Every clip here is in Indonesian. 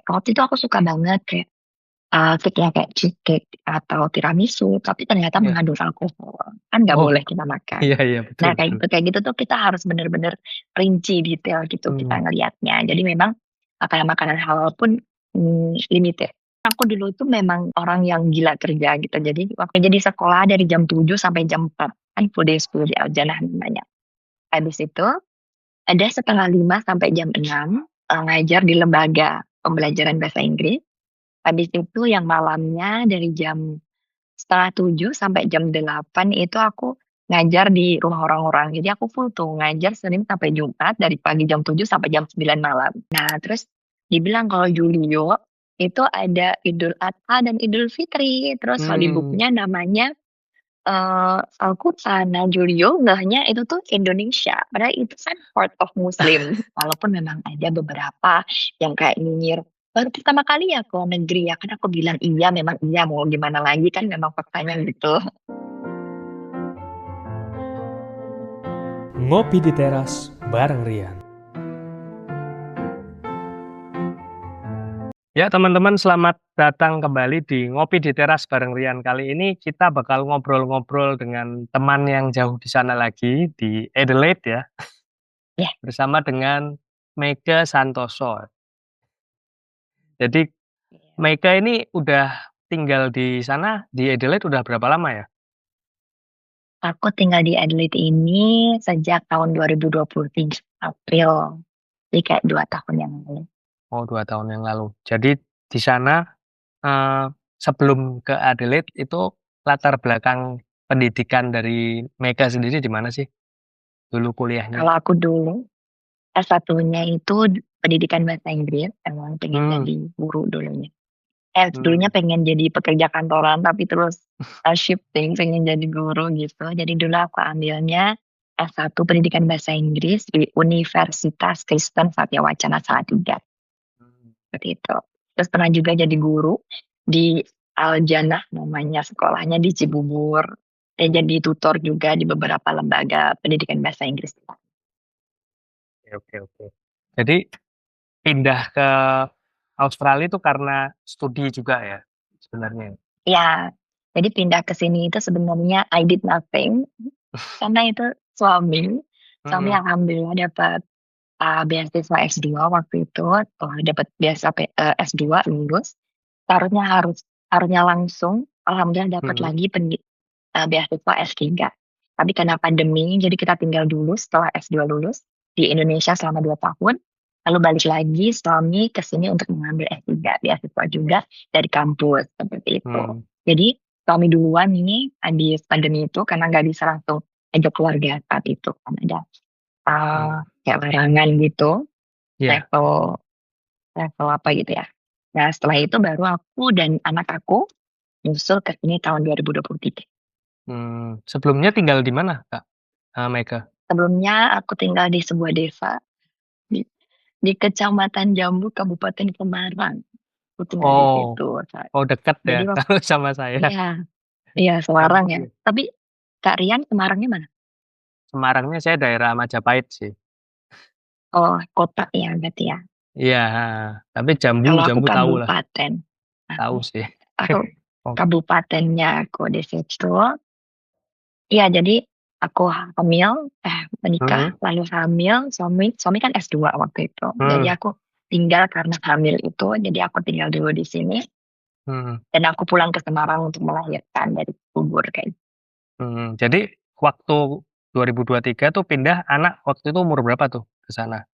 Waktu itu aku suka banget kayak, cake yang kayak cheesecake atau tiramisu, tapi ternyata Iya. mengandung alkohol, kan nggak Oh, boleh kita makan. iya iya, betul Nah, betul. kayak gitu tuh kita harus bener-bener rinci detail gitu kita Hmm. ngelihatnya. Jadi memang, kayak makanan halal pun, limited. Aku dulu tuh memang orang yang gila kerja gitu, jadi waktu jadi sekolah dari jam 7 sampai jam 4, kan full day school di Al-Jannah namanya. Habis itu ada setengah 5 sampai jam 6, ngajar di lembaga pembelajaran bahasa Inggris. Habis itu yang malamnya dari jam setengah 7 sampai jam 8 itu aku ngajar di rumah orang-orang. Jadi aku full tuh ngajar Senin sampai Jumat dari pagi jam 7 sampai jam 9 malam. Nah, terus dibilang kalau Julio itu ada Idul Adha dan Idul Fitri. Terus kalau di Hmm. bukunya namanya Al-Quran. Nah, Julio ngehnya itu tuh Indonesia. Padahal itu kan part of Muslim. Walaupun memang ada beberapa yang kayak nyinyir. Baru pertama kali ya ke luar negeri ya. Kan aku bilang iya memang iya. Mau gimana lagi kan memang faktanya gitu. Ngopi di teras bareng Rian. Ya, teman-teman, selamat datang kembali di Ngopi di Teras bareng Rian. Kali ini kita bakal ngobrol-ngobrol dengan teman yang jauh di sana lagi, di Adelaide ya, Ya, bersama dengan Mega Santoso. Jadi, Mega ini udah tinggal di sana, di Adelaide udah berapa lama ya? aku tinggal di Adelaide ini sejak tahun 2023 April. Jadi kayak 2 tahun yang lalu. Oh, 2 tahun yang lalu. Jadi, di sana eh, sebelum ke Adelaide itu latar belakang pendidikan dari Mega sendiri di mana sih dulu kuliahnya? Kalau aku dulu S1-nya itu pendidikan bahasa Inggris. Emang pengen Hmm. jadi guru dulunya. Dulunya Hmm. pengen jadi pekerja kantoran tapi terus shifting pengen jadi guru gitu. Jadi dulu aku ambilnya S1 Pendidikan Bahasa Inggris di Universitas Kristen Satya Wacana Salatiga. Seperti itu. Terus pernah juga jadi guru di Al-Jannah namanya sekolahnya di Cibubur. Dan jadi tutor juga di beberapa lembaga pendidikan bahasa Inggris. Oke, oke, oke. Jadi pindah ke Australia itu karena studi juga ya sebenarnya. Ya, jadi pindah ke sini itu sebenarnya I did nothing karena itu suami. Suami Mm-mm. alhamdulillah dapat beasiswa S2 waktu itu, dapat beasiswa S2 lulus. Seharusnya harusnya langsung, alhamdulillah dapat Mhm. lagi beasiswa S3. Tapi karena pandemi, jadi kita tinggal dulu setelah S2 lulus di Indonesia selama 2 tahun. Lalu balik lagi suami ke sini untuk mengambil S3, beasiswa juga dari kampus, seperti itu. Hmm. Jadi suami duluan ini habis pandemi itu karena nggak bisa langsung ajak keluarga saat itu. Kan ada Hmm. kayak larangan gitu, Ya. level level apa gitu ya. Nah, setelah itu baru aku dan anak aku nyusul ke sini tahun 2023. Sebelumnya tinggal di mana, Kak? Mega? Sebelumnya aku tinggal di sebuah desa di Kecamatan Jambu, Kabupaten Semarang. Aku tinggal di Oh, situ. oh dekat ya Jadi waktu kalau sama saya. iya, iya Semarang ya. Jambu. Tapi Kak Rian Semarangnya mana? Semarangnya saya daerah Majapahit sih. Oh, kota ya berarti ya. Iya, tapi Jambu, Kalau aku Jambu tahu lah, kabupaten. Nah, tahu sih. aku Oh. kabupatennya aku di situ. Iya, jadi aku hamil, menikah, Mhm. lalu hamil, suami suami kan S2 waktu itu. Jadi Hmm. aku tinggal karena hamil itu, jadi aku tinggal dulu di sini Hmm. dan aku pulang ke Semarang untuk melahirkan dari kubur kayak gitu. Jadi waktu 2023 tuh pindah anak waktu itu umur berapa tuh ke sana?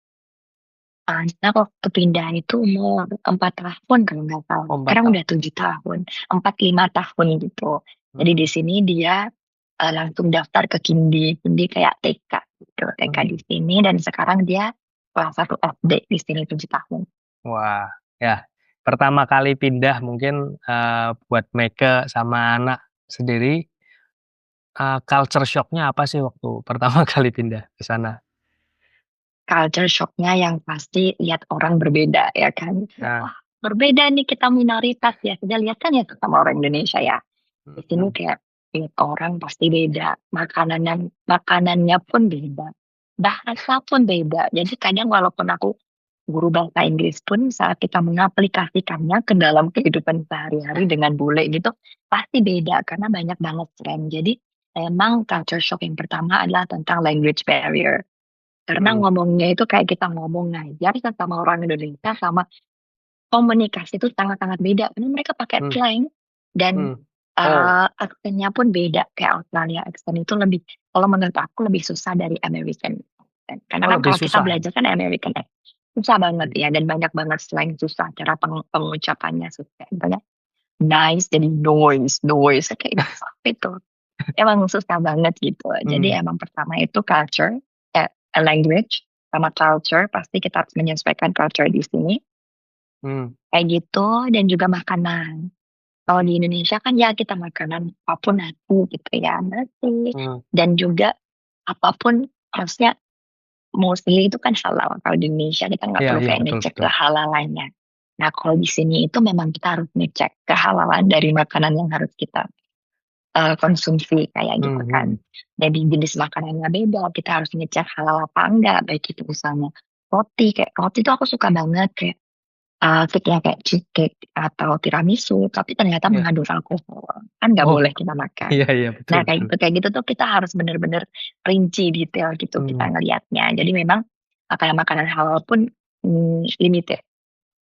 Anak waktu pindah itu umur 4 tahun kalau nggak salah. Oh, 4 Sekarang tahun. udah 7 tahun, 4 5 tahun gitu. Jadi di Mhm. sini dia langsung daftar ke Kindi, Kindi kayak TK gitu, TK Mmm. di sini dan sekarang dia kelas 1 SD di sini 7 tahun. Wah, ya pertama kali pindah mungkin, buat Mega sama anak sendiri, culture shock-nya apa sih waktu pertama kali pindah ke sana? Culture shock-nya yang pasti lihat orang berbeda ya kan. Nah. Wah, berbeda nih kita minoritas ya. Kita lihat kan ya sama orang Indonesia ya. Di sini Mhm. kayak lihat orang pasti beda. Makanannya makanannya pun beda. Bahasa pun beda. Jadi kadang walaupun aku guru bahasa Inggris pun saat kita mengaplikasikannya ke dalam kehidupan sehari-hari dengan bule gitu, pasti beda karena banyak banget slang. Jadi emang culture shock yang pertama adalah tentang language barrier. Karena Mhm. ngomongnya itu kayak kita ngomong ngajar sama orang Indonesia sama komunikasi itu sangat-sangat beda karena mereka pakai Mmm, slang dan, mhm. Oh, aksennya pun beda kayak Australia aksen itu lebih kalau menurut aku lebih susah dari American accent. Karena oh kan lebih kalau kita susah ya? belajar kan American accent, susah banget Mmm, ya dan banyak banget slang susah, cara pengucapannya susah. Misalnya nice jadi noise, noise kayak apa itu? Emang susah banget gitu. Jadi mmm, emang pertama itu culture, language sama culture pasti kita harus menyesuaikan culture di sini. mmm, Kayak gitu dan juga makanan. Kalau di Indonesia kan ya kita makanan apapun nasi gitu ya, nasi mmm. dan juga apapun harusnya mostly itu kan halal. Kalau di Indonesia kita nggak Iya perlu iya, kayak betul ngecek betul. kehalalannya. Nah, kalau di sini itu memang kita harus ngecek kehalalan dari makanan yang harus kita, konsumsi kayak Mmm, gitu kan. mhm. Jadi jenis makanannya beda, kita harus ngecek halal apa enggak, baik itu misalnya roti, kayak roti itu aku suka banget kayak kayak cheesecake atau tiramisu, tapi ternyata Iya. mengandung alkohol, kan nggak Oh, boleh kita makan. iya iya, betul Nah, betul. kayak gitu tuh kita harus bener-bener rinci detail gitu kita Mmm, ngelihatnya. Jadi memang makanan-makanan halal pun, limited,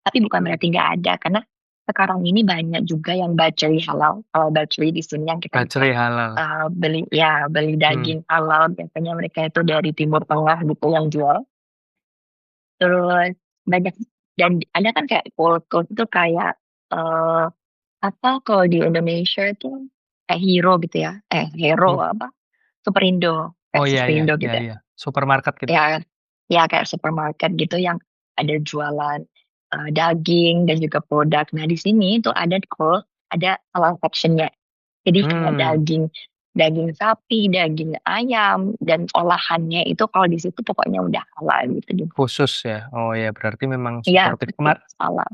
tapi bukan mmm. berarti nggak ada, karena sekarang ini banyak juga yang butchery halal. Kalau butchery di sini yang kita bisa, Bacerai halal. beli Mmm, daging halal, biasanya mereka itu dari Timur Tengah gitu yang jual. Terus banyak dan ada kan kayak kultus itu kayak, eee, apa kalau di Indonesia itu kayak Hero gitu ya, Hero mmm. apa, Superindo, Oh, kayak iya iya Superindo iya gitu ya. iya. Supermarket gitu? Ya ya kayak supermarket gitu yang ada jualan, daging dan juga produk. Nah di sini tuh ada ada halal section-nya. Jadi kayak Mmm, daging daging sapi, daging ayam, dan olahannya itu kalau di situ pokoknya udah halal gitu. khusus ya? Oh ya, berarti memang Iya suportif. betul, halal.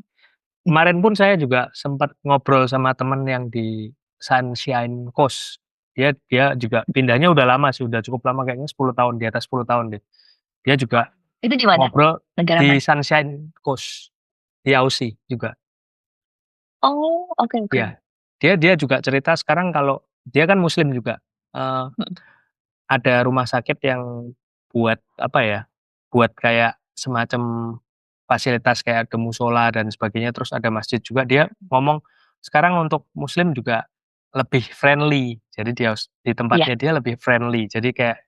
Kemarin pun saya juga sempat ngobrol sama temen yang di Sunshine Coast. Dia dia juga pindahnya udah lama sih, udah cukup lama kayaknya 10 tahun, di atas 10 tahun deh. Dia juga Itu di mana? ngobrol Negara di mana? Sunshine Coast, di Aussie juga. Oh, oke oke. Iya, dia dia juga cerita sekarang kalau dia kan muslim juga, eee, Mhm, ada rumah sakit yang buat apa ya, buat kayak semacam fasilitas kayak ada musola dan sebagainya, terus ada masjid juga. Dia ngomong sekarang untuk muslim juga lebih friendly. Jadi di iya tempatnya dia lebih friendly. Jadi kayak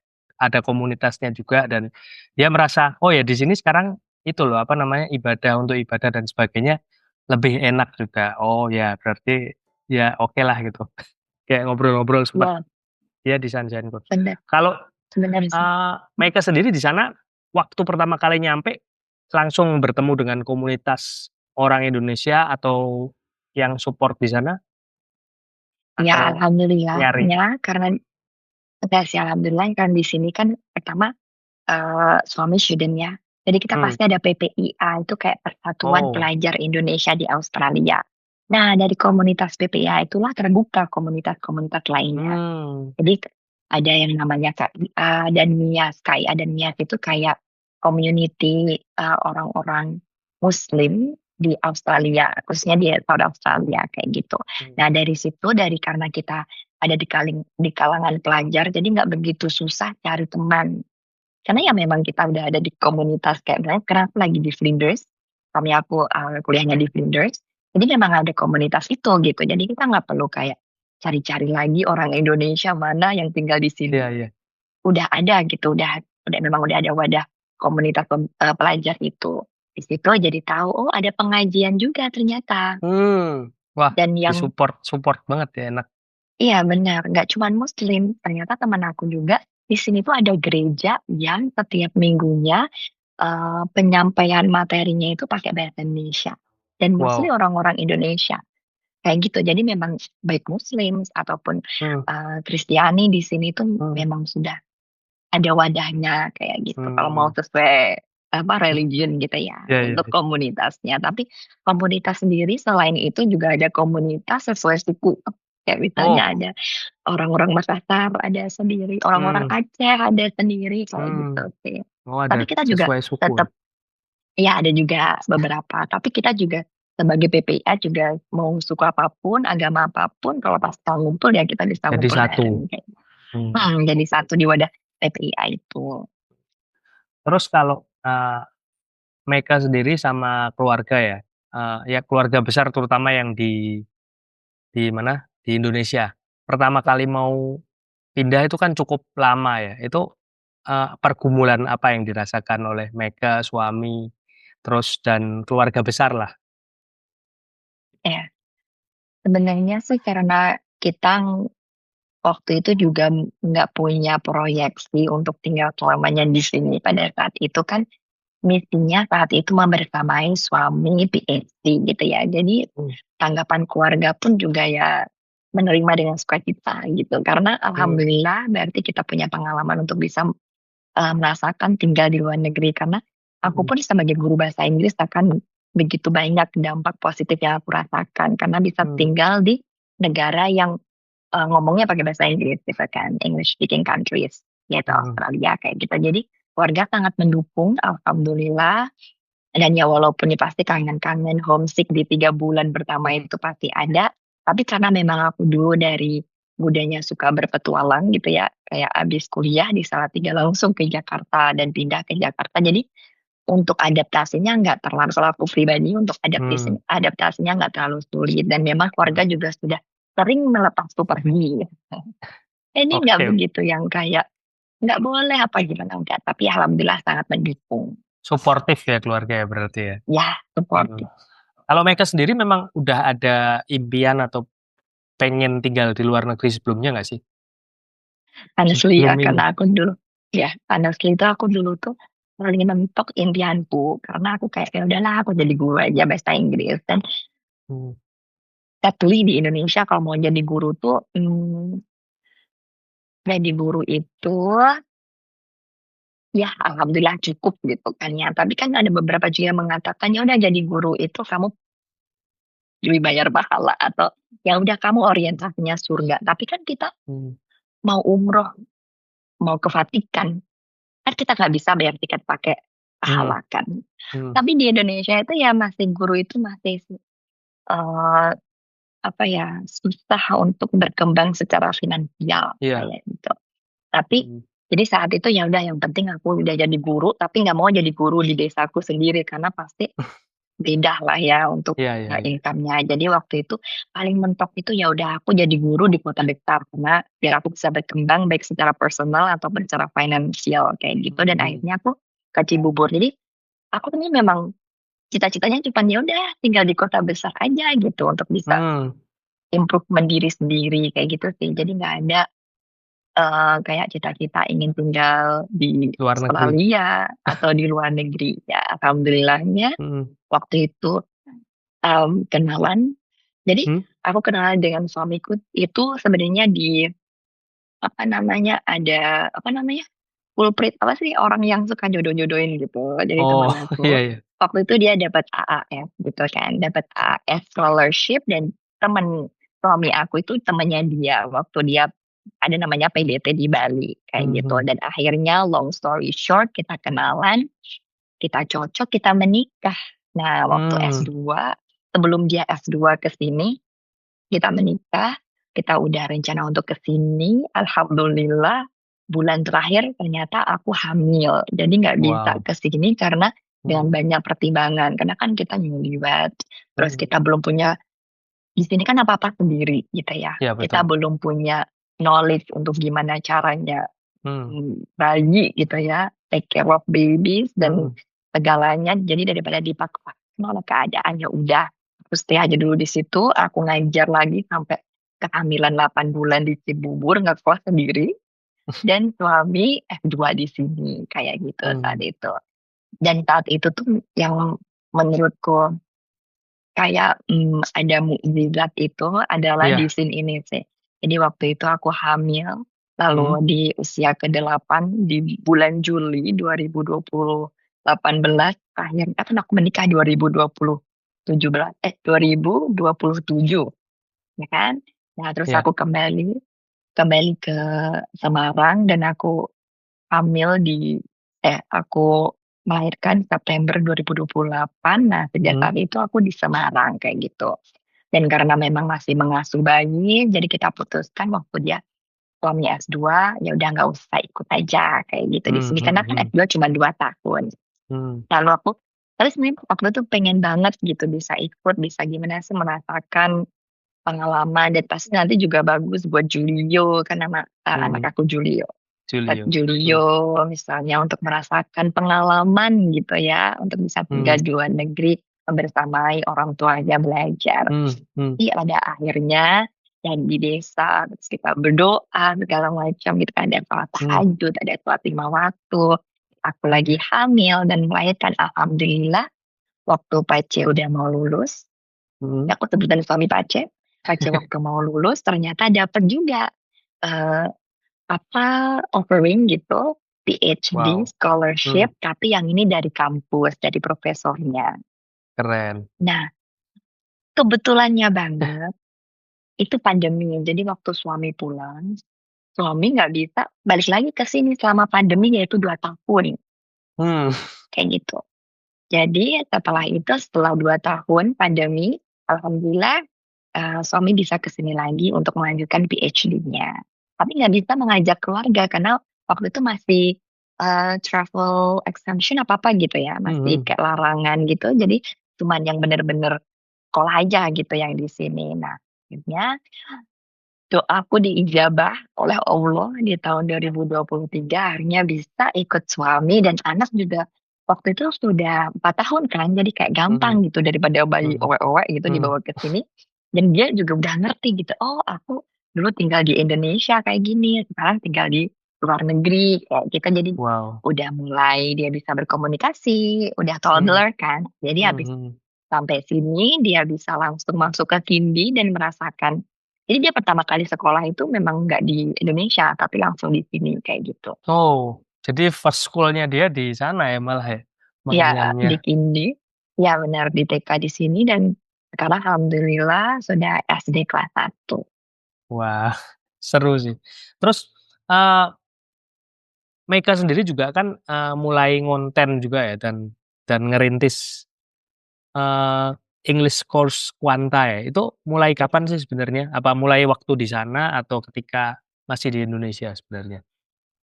ada komunitasnya juga dan dia merasa, "Oh ya di sini sekarang itu loh, apa namanya, ibadah untuk ibadah dan sebagainya lebih enak juga." Oh ya berarti ya okelah gitu. Kayak ngobrol-ngobrol sempet iya, dia di Sunshine Coast. bener Kalau bener sih. Meika sendiri di sana, waktu pertama kali nyampe, langsung bertemu dengan komunitas orang Indonesia atau yang support di sana? Ya Atau nyari? alhamdulillahnya karena enggak sih alhamdulillah karena di sini kan pertama, suami student ya, jadi kita Mmm, pasti ada PPIA itu kayak Persatuan oh, Pelajar Indonesia di Australia. Nah dari komunitas PPIA itulah terbuka komunitas-komunitas lainnya. mmm, Jadi ada yang namanya KIA dan MIAS. KIA dan MIAS itu kayak community, orang-orang Muslim di Australia, khususnya di South Australia kayak gitu. mmm, Nah dari situ, karena kita ada di kalangan pelajar, jadi nggak begitu susah cari teman. Karena ya memang kita udah ada di komunitas kayak misalnya sekarang aku lagi di Flinders, aku, kuliahnya di Flinders, jadi memang ada komunitas itu gitu. Jadi kita nggak perlu kayak cari-cari lagi orang Indonesia mana yang tinggal di sini. iya iya. Udah ada gitu, memang udah ada wadah komunitas pelajar itu. Di situ jadi tahu, oh ada pengajian juga ternyata. Wah, Dan yang di-support support banget ya, enak. iya benar, nggak cuman muslim, ternyata teman aku juga di sini tuh ada gereja yang setiap minggunya, penyampaian materinya itu pakai bahasa Indonesia dan mostly Wow, orang-orang Indonesia, kayak gitu. Jadi memang baik muslim ataupun, mmm, Kristiani di sini tuh mmm, memang sudah ada wadahnya kayak gitu, kalau mau mhm, sesuai, apa, religion gitu ya, iya iya untuk iya. komunitasnya. Tapi komunitas sendiri selain itu juga ada komunitas sesuai suku. Kayak misalnya Oh, ada orang-orang Makassar ada sendiri, orang-orang mmm, Aceh ada sendiri, kayak gitu mmm, sih. oh ada Tapi kita juga sesuai suku tetap ya? Iya ada juga beberapa, tapi kita juga sebagai PPA juga mau suku apapun, agama apapun, kalau pas kita ngumpul ya kita bisa Jadi ngumpul satu. bareng kayak Hmm. jadi satu di wadah PPA itu. Terus kalau Meka sendiri sama keluarga ya, ya keluarga besar terutama yang di mana di Indonesia. Pertama kali mau pindah itu kan cukup lama ya. Itu pergumulan apa yang dirasakan oleh Meka, suami, terus dan keluarga besar lah. Ya, sebenarnya sih karena kita waktu itu juga nggak punya proyeksi untuk tinggal selamanya di sini pada saat itu kan misinya saat itu membersamai suami PhD gitu ya. Jadi Hmm. tanggapan keluarga pun juga ya menerima dengan sukacita gitu. Karena Hmm. alhamdulillah berarti kita punya pengalaman untuk bisa merasakan tinggal di luar negeri. Karena aku Hmm. pun sebagai guru bahasa Inggris akan begitu banyak dampak positif yang aku rasakan karena bisa Hmm. tinggal di negara yang ngomongnya pakai bahasa Inggris gitu kan, English speaking countries, yaitu Hmm. Australia kayak gitu. Jadi keluarga sangat mendukung, alhamdulillah. Dan ya walaupun ya pasti kangen-kangen homesick di 3 bulan pertama itu pasti ada. Tapi karena memang aku dulu dari mudanya suka berpetualang gitu ya, kayak abis kuliah di Salatiga langsung ke Jakarta dan pindah ke Jakarta. Jadi untuk adaptasinya nggak terlalu, kalau aku pribadi untuk Hmm. adaptasinya nggak terlalu sulit dan memang keluarga juga sudah sering melepas tuh pergi. Ini nggak Oke, begitu yang kayak nggak boleh apa gimana enggak, tapi alhamdulillah sangat mendukung. suportif ya keluarga ya berarti ya. Ya, Hmm. supportive. Kalau Meka sendiri memang udah ada impian atau pengen tinggal di luar negeri sebelumnya nggak sih? Honestly Sebelum ya, ini. karena aku dulu ya, honestly itu aku dulu tuh paling mentok impianku karena aku kayak ya udahlah aku jadi guru aja bahasa Inggris dan Hmm. sadly di Indonesia kalau mau jadi guru tuh jadi guru itu ya alhamdulillah cukup gitu kan ya. Tapi kan ada beberapa juga yang mengatakan ya udah jadi guru itu kamu dibayar pahala atau ya udah kamu orientasinya surga. Tapi kan kita Hmm. mau umroh, mau ke Vatikan, kan kita nggak bisa bayar tiket pakai Hmm. pahala kan. Hmm. Tapi di Indonesia itu ya masih guru itu masih eh, apa ya susah untuk berkembang secara finansial Iya. kayak gitu. Tapi Hmm. jadi saat itu ya udah yang penting aku udah jadi guru tapi nggak mau jadi guru di desaku sendiri karena pasti beda lah ya untuk Iya, iya, iya. income-nya. Jadi waktu itu paling mentok itu ya udah aku jadi guru di kota besar karena biar aku bisa berkembang baik secara personal ataupun secara finansial kayak gitu dan Hmm. akhirnya aku ke Cibubur. Jadi aku ini memang cita-citanya cuma ya udah tinggal di kota besar aja gitu untuk bisa Hmm. improvement diri sendiri kayak gitu sih. Jadi nggak ada kayak cita-cita ingin tinggal di Luar negeri. Australia atau di luar negeri. Ya alhamdulillahnya Hmm. waktu itu kenalan. Jadi Hmm. aku kenalan dengan suamiku itu sebenarnya di apa namanya ada apa namanya kulprit apa sih orang yang suka jodoh-jodohin gitu. Jadi Oh, teman iya, aku iya. waktu itu dia dapat AAF gitu kan, dapat AAF scholarship dan temen suami aku itu temennya dia waktu dia ada namanya PBT di Bali kayak gitu Mhm. dan akhirnya long story short kita kenalan, kita cocok, kita menikah. Nah, waktu Mmm. S2 sebelum dia S2 ke sini kita menikah, kita udah rencana untuk ke sini, alhamdulillah bulan terakhir ternyata aku hamil. Jadi nggak bisa Wow. ke sini karena dengan Mhm. banyak pertimbangan. Karena kan kita newlywed, terus Mhm. kita belum punya di sini kan apa-apa sendiri gitu ya. Iya Kita betul. belum punya knowledge untuk gimana caranya Mmm. bayi gitu ya, take care of babies dan Mhm. segalanya. Jadi daripada dipaksa oleh keadaan, ya udah aku stay aja dulu di situ, aku ngajar lagi sampai kehamilan 8 bulan di Cibubur, ngekos sendiri, dan suami F2 di sini, kayak gitu saat Mmm. itu. Dan saat itu tuh yang menurutku kayak, ada mukjizat itu adalah di Iya. scene ini sih. Jadi waktu itu aku hamil, lalu Mhm. di usia ke-8 di bulan Juli 2018 akhirnya kan aku menikah 2027, ya kan. Nah terus Iya. aku kembali ke Semarang dan aku hamil aku melahirkan September 2028. Nah, sejak Mhm. saat itu aku di Semarang kayak gitu. Dan karena memang masih mengasuh bayi, jadi kita putuskan waktu dia suami S2, ya udah nggak usah ikut aja kayak gitu di Mmm, sini karena kan mhm S2 cuma 2 tahun. mhm. Lalu aku terus nih waktu itu pengen banget gitu bisa ikut, bisa gimana sih merasakan pengalaman dan pasti nanti juga bagus buat Julio kan anak Mhm, aku Julio. Buat Julio. Mhm Julio misalnya untuk merasakan pengalaman gitu ya, untuk bisa tinggal mhm di luar negeri, membersamai orang tuanya belajar. mhm Tapi pada akhirnya yang di desa, terus kita berdoa segala macam gitu kan, ada sholat mhm tahajud, ada sholat 5 waktu. Aku lagi hamil dan melahirkan, alhamdulillah waktu Pace udah mau lulus, mhm aku sebutan suami Pace, Pace waktu mau lulus ternyata dapat juga, eee, offering gitu, PhD Wow. Mhm, scholarship, tapi yang ini dari kampus, dari profesornya. keren. Nah, kebetulannya banget, itu pandemi, jadi waktu suami pulang, suami nggak bisa balik lagi ke sini selama pandemi, yaitu 2 tahun, Mmm, kayak gitu. Jadi setelah itu, setelah 2 tahun pandemi, alhamdulillah, suami bisa ke sini lagi untuk melanjutkan PhD-nya. Tapi nggak bisa mengajak keluarga karena waktu itu masih, travel exemption apa-apa gitu ya, masih mhm. kayak larangan gitu, jadi cuman yang bener-bener sekolah aja gitu yang di sini. Nah, akhirnya doaku diijabah oleh Allah di tahun 2023, akhirnya bisa ikut suami dan anak juga waktu itu sudah 4 tahun kan, jadi kayak Mhm gampang gitu daripada bayi mhm owek-owek gitu mhm. dibawa ke sini, dan dia juga udah ngerti gitu, "Oh aku dulu tinggal di Indonesia kayak gini, sekarang tinggal di luar negeri," kayak gitu. Jadi Wow. udah mulai dia bisa berkomunikasi, udah Mhm toddler kan. Jadi mhm habis mhm. sampai sini dia bisa langsung masuk ke Kindi dan merasakan jadi dia pertama kali sekolah itu memang nggak di Indonesia, tapi langsung di sini kayak gitu. Oh, jadi first school-nya dia di sana ya malah ya? Ya Magang-magangnya? di Kindi, ya benar di TK di sini dan sekarang alhamdulillah sudah SD kelas 1. Wah, seru sih. Terus, eee, Meika sendiri juga kan, mulai ngonten juga ya dan ngerintis, eee, English course Quanta ya, itu mulai kapan sih sebenarnya? Apa mulai waktu di sana atau ketika masih di Indonesia sebenarnya?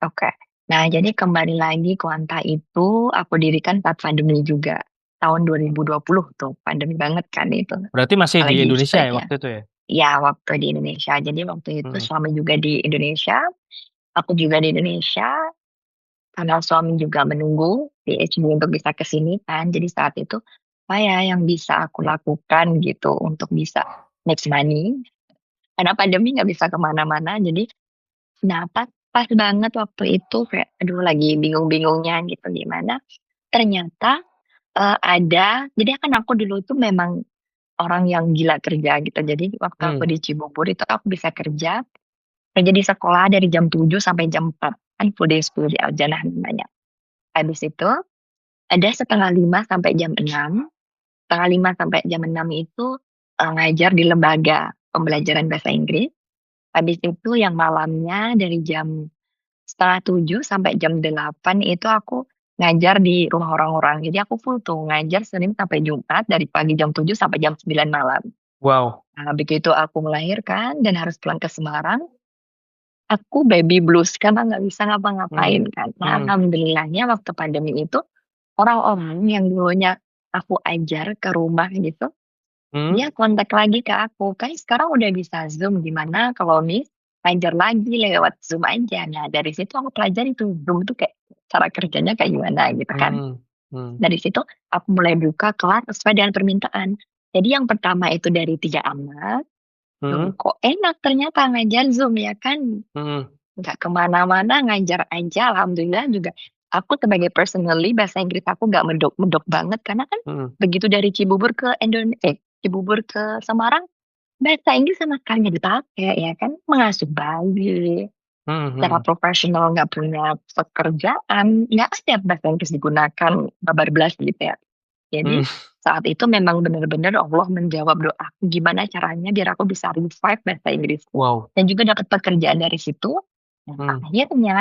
Oke. Nah jadi kembali lagi Kuanta itu aku dirikan saat pandemi juga, tahun 2020 tuh, pandemi banget kan itu, Berarti masih di apalagi Indonesia ya Ukraina. waktu itu ya? Ya waktu di Indonesia, jadi waktu itu Mhm suami juga di Indonesia, aku juga di Indonesia. Karena suami juga menunggu PhD untuk bisa ke sini kan, jadi saat itu, apa ya yang bisa aku lakukan gitu untuk bisa make money, karena pandemi nggak bisa ke mana-mana jadi nah pas banget waktu itu kayak aduh lagi bingung-bingungnya gitu gimana, ternyata, ada jadi kan aku dulu tuh memang orang yang gila kerja gitu, jadi waktu aku mhm di Cibubur itu aku bisa kerja di sekolah dari jam 7 sampai jam 4 kan full day school di Al-Jannah namanya. Habis itu ada setengah lima sampai jam enam, setengah lima sampai jam enam itu, ngajar di lembaga pembelajaran bahasa Inggris. Habis itu yang malamnya dari jam setengah tujuh sampai jam delapan itu aku ngajar di rumah orang-orang. Jadi aku full tuh ngajar Senin sampai Jumat dari pagi jam 7 sampai jam 9 malam. Wow. Nah, begitu aku melahirkan dan harus pulang ke Semarang, aku baby blues karena nggak bisa Mhm ngapa-ngapain kan. Nah, mhm alhamdulillahnya waktu pandemi itu orang-orang yang dulunya aku ajar ke rumah gitu, mhm dia kontak lagi ke aku, "Kan sekarang udah bisa Zoom, gimana kalau ngajar lagi lewat Zoom aja?" Nah, dari situ aku pelajari tuh Zoom tuh kayak cara kerjanya kayak gimana gitu kan. mhm mhm Dari situ aku mulai buka kelas sesuai dengan permintaan. Jadi yang pertama itu dari 3 anak, "Loh mhm kok enak ternyata ngajar Zoom ya kan?" mhm Nggak kemana-mana, ngajar aja, alhamdulillah juga aku sebagai personally bahasa Inggris aku nggak medok-medok banget karena kan mhm begitu dari Cibubur ke Semarang, bahasa Inggris sama sekali nggak dipakai ya kan, mengasuh bayi, mhm secara mhm profesional nggak punya pekerjaan, nggak ada bahasa Inggris digunakan bablas gitu ya. Jadi mhm. saat itu memang benar-benar Allah menjawab doaku, gimana caranya biar aku bisa revive bahasa Inggrisku Wow. dan juga dapat pekerjaan dari situ. Nah, Mhm akhirnya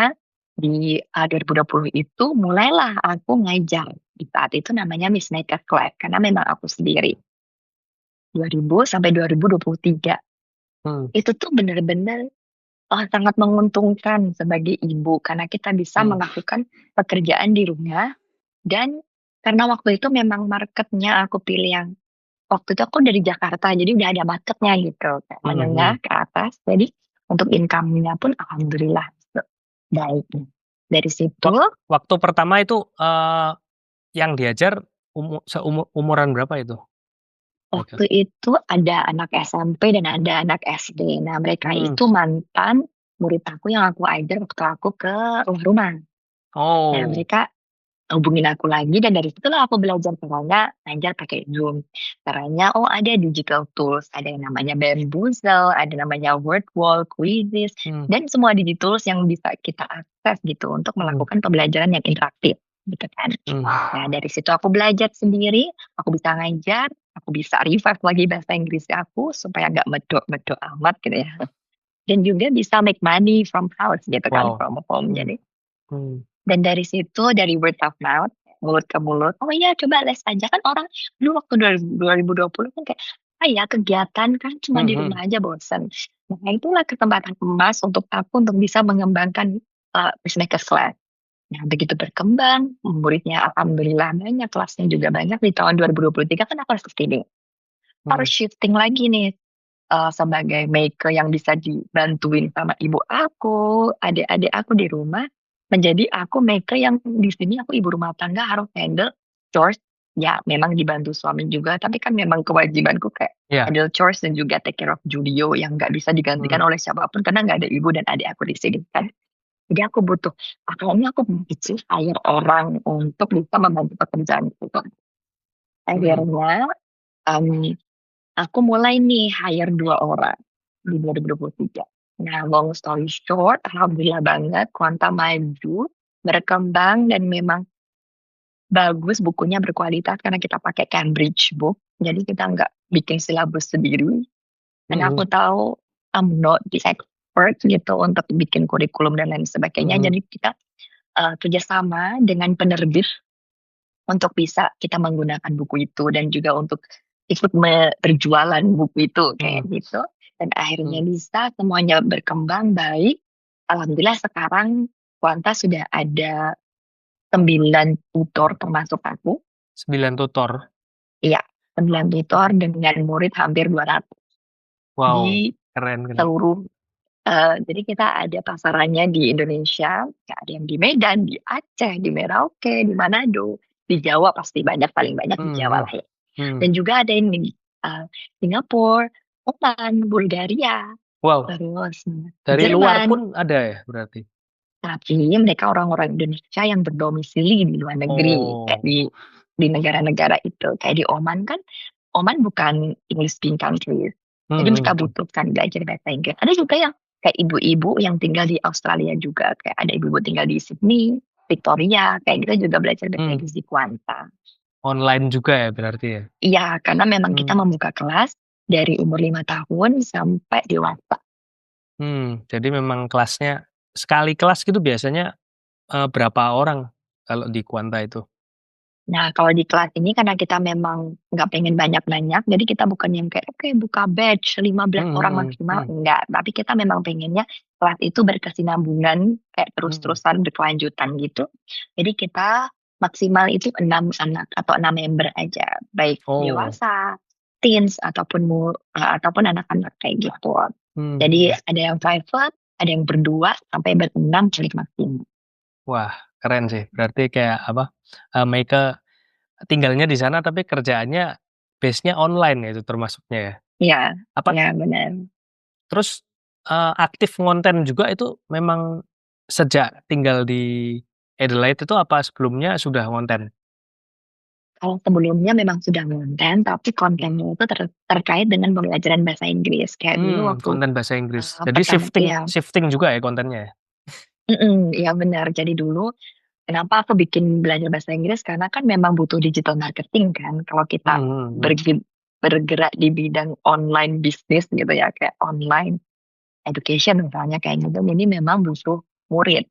Di 2020 itu mulailah aku ngajar. Di saat itu namanya Miss Maker Class karena memang aku sendiri. 2000 sampai 2023. Hmm. Itu tuh bener-bener sangat menguntungkan sebagai ibu karena kita bisa melakukan pekerjaan di rumah dan karena waktu itu memang marketnya aku pilih yang waktu itu aku dari Jakarta jadi udah ada marketnya gitu kayak menengah ke atas jadi untuk income-nya pun alhamdulillah baik dari situ Waktu pertama itu yang diajar umuran berapa itu? waktu itu ada anak SMP dan ada anak SD. Nah mereka Hmm. itu mantan murid aku yang aku ajar waktu aku ke rumah. Nah Oh. mereka hubungin aku lagi dan dari situlah aku belajar caranya ngajar pakai Zoom. Caranya ada digital tools, ada yang namanya Bamboozle, ada namanya Wordwall, Quizzes, dan semua digital tools yang bisa kita akses gitu untuk melakukan pembelajaran yang interaktif gitu kan. Nah dari situ aku belajar sendiri, aku bisa ngajar, aku bisa revive lagi bahasa Inggris aku supaya nggak medok-medok amat gitu ya. Dan juga bisa make money from house gitu kan, from home. Jadi dan dari situ, dari word of mouth, mulut ke mulut, "Oh iya coba les aja." Kan orang dulu waktu 2020 kan kayak, ya kegiatan kan cuma di rumah aja bosen." Nah itulah kesempatan emas untuk aku untuk bisa mengembangkan, Peacemakers Class. Nah begitu berkembang, muridnya alhamdulillah banyak, kelasnya juga banyak, di tahun 2023 kan aku harus kesini. Harus shifting lagi nih, sebagai maker yang bisa dibantuin sama ibu aku, adik-adik aku di rumah, menjadi aku maker yang di sini aku ibu rumah tangga harus handle chores, ya memang dibantu suami juga, tapi kan memang kewajibanku kayak handle chores dan juga take care of Julio yang nggak bisa digantikan oleh siapapun karena nggak ada ibu dan adik aku di sini kan. Jadi aku butuh, kayaknya aku bisa hire orang untuk bisa membantu pekerjaan itu. Akhirnya, aku mulai nih hire 2 orang di 2023. Nah, long story short, alhamdulillah banget Quanta maju, berkembang dan memang bagus bukunya berkualitas karena kita pakai Cambridge Book. Jadi kita nggak bikin silabus sendiri. Karena aku tahu I'm not the expert gitu untuk bikin kurikulum dan lain sebagainya. Jadi kita kerjasama dengan penerbit untuk bisa kita menggunakan buku itu dan juga untuk ikut berjualan buku itu kayak gitu. Dan akhirnya bisa semuanya berkembang baik. Alhamdulillah sekarang Kuanta sudah ada 9 tutor termasuk aku. 9 tutor? Iya, 9 tutor dengan murid hampir 200. Wow, di keren. seluruh jadi kita ada pasarannya di Indonesia, ada yang di Medan, di Aceh, di Merauke, di Manado, di Jawa pasti banyak, paling banyak di Jawa lah ya. Dan juga ada yang di Singapura, Oman, Bulgaria, Wow, terus dari luar Jerman. pun ada ya berarti? Tapi mereka orang-orang Indonesia yang berdomisili di luar negeri, kayak di negara-negara itu. Kayak di Oman kan, Oman bukan English speaking country. Jadi mereka butuhkan belajar bahasa Inggris. Ada juga yang kayak ibu-ibu yang tinggal di Australia juga. Kayak ada ibu-ibu tinggal di Sydney, Victoria. Kayak kita juga belajar bahasa Inggris di Kuanta. Online juga ya berarti ya? Iya, karena memang kita membuka kelas dari umur 5 tahun sampai dewasa. Jadi memang kelasnya, sekali kelas gitu biasanya berapa orang kalau di Kuanta itu? Nah, kalau di kelas ini karena kita memang nggak pengen banyak-banyak, jadi kita bukan yang kayak, "Oke buka batch 15 orang maksimal," enggak. Tapi kita memang pengennya kelas itu berkesinambungan, kayak terus-terusan berkelanjutan gitu. Jadi kita maksimal itu 6 anak atau 6 member aja, baik dewasa, teens, ataupun anak-anak kayak gitu. Jadi ada yang private, ada yang berdua, sampai ber-6 paling maksimal. Wah, keren sih. Berarti kayak apa, Meike tinggalnya di sana tapi kerjaannya base-nya online ya itu termasuknya ya? Iya, Apa iya benar. terus, aktif ngonten juga itu memang sejak tinggal di Adelaide itu apa sebelumnya sudah ngonten? Kalau sebelumnya memang sudah ngonten, tapi kontennya itu terkait dengan pembelajaran bahasa Inggris. Kayak dulu waktu Konten bahasa Inggris. Jadi pertama iya, shifting juga ya kontennya ya? iya benar. Jadi dulu kenapa aku bikin belajar bahasa Inggris, karena kan memang butuh digital marketing kan. Kalau kita bergerak di bidang online bisnis gitu ya, kayak online education misalnya kayak gitu, ini memang butuh murid.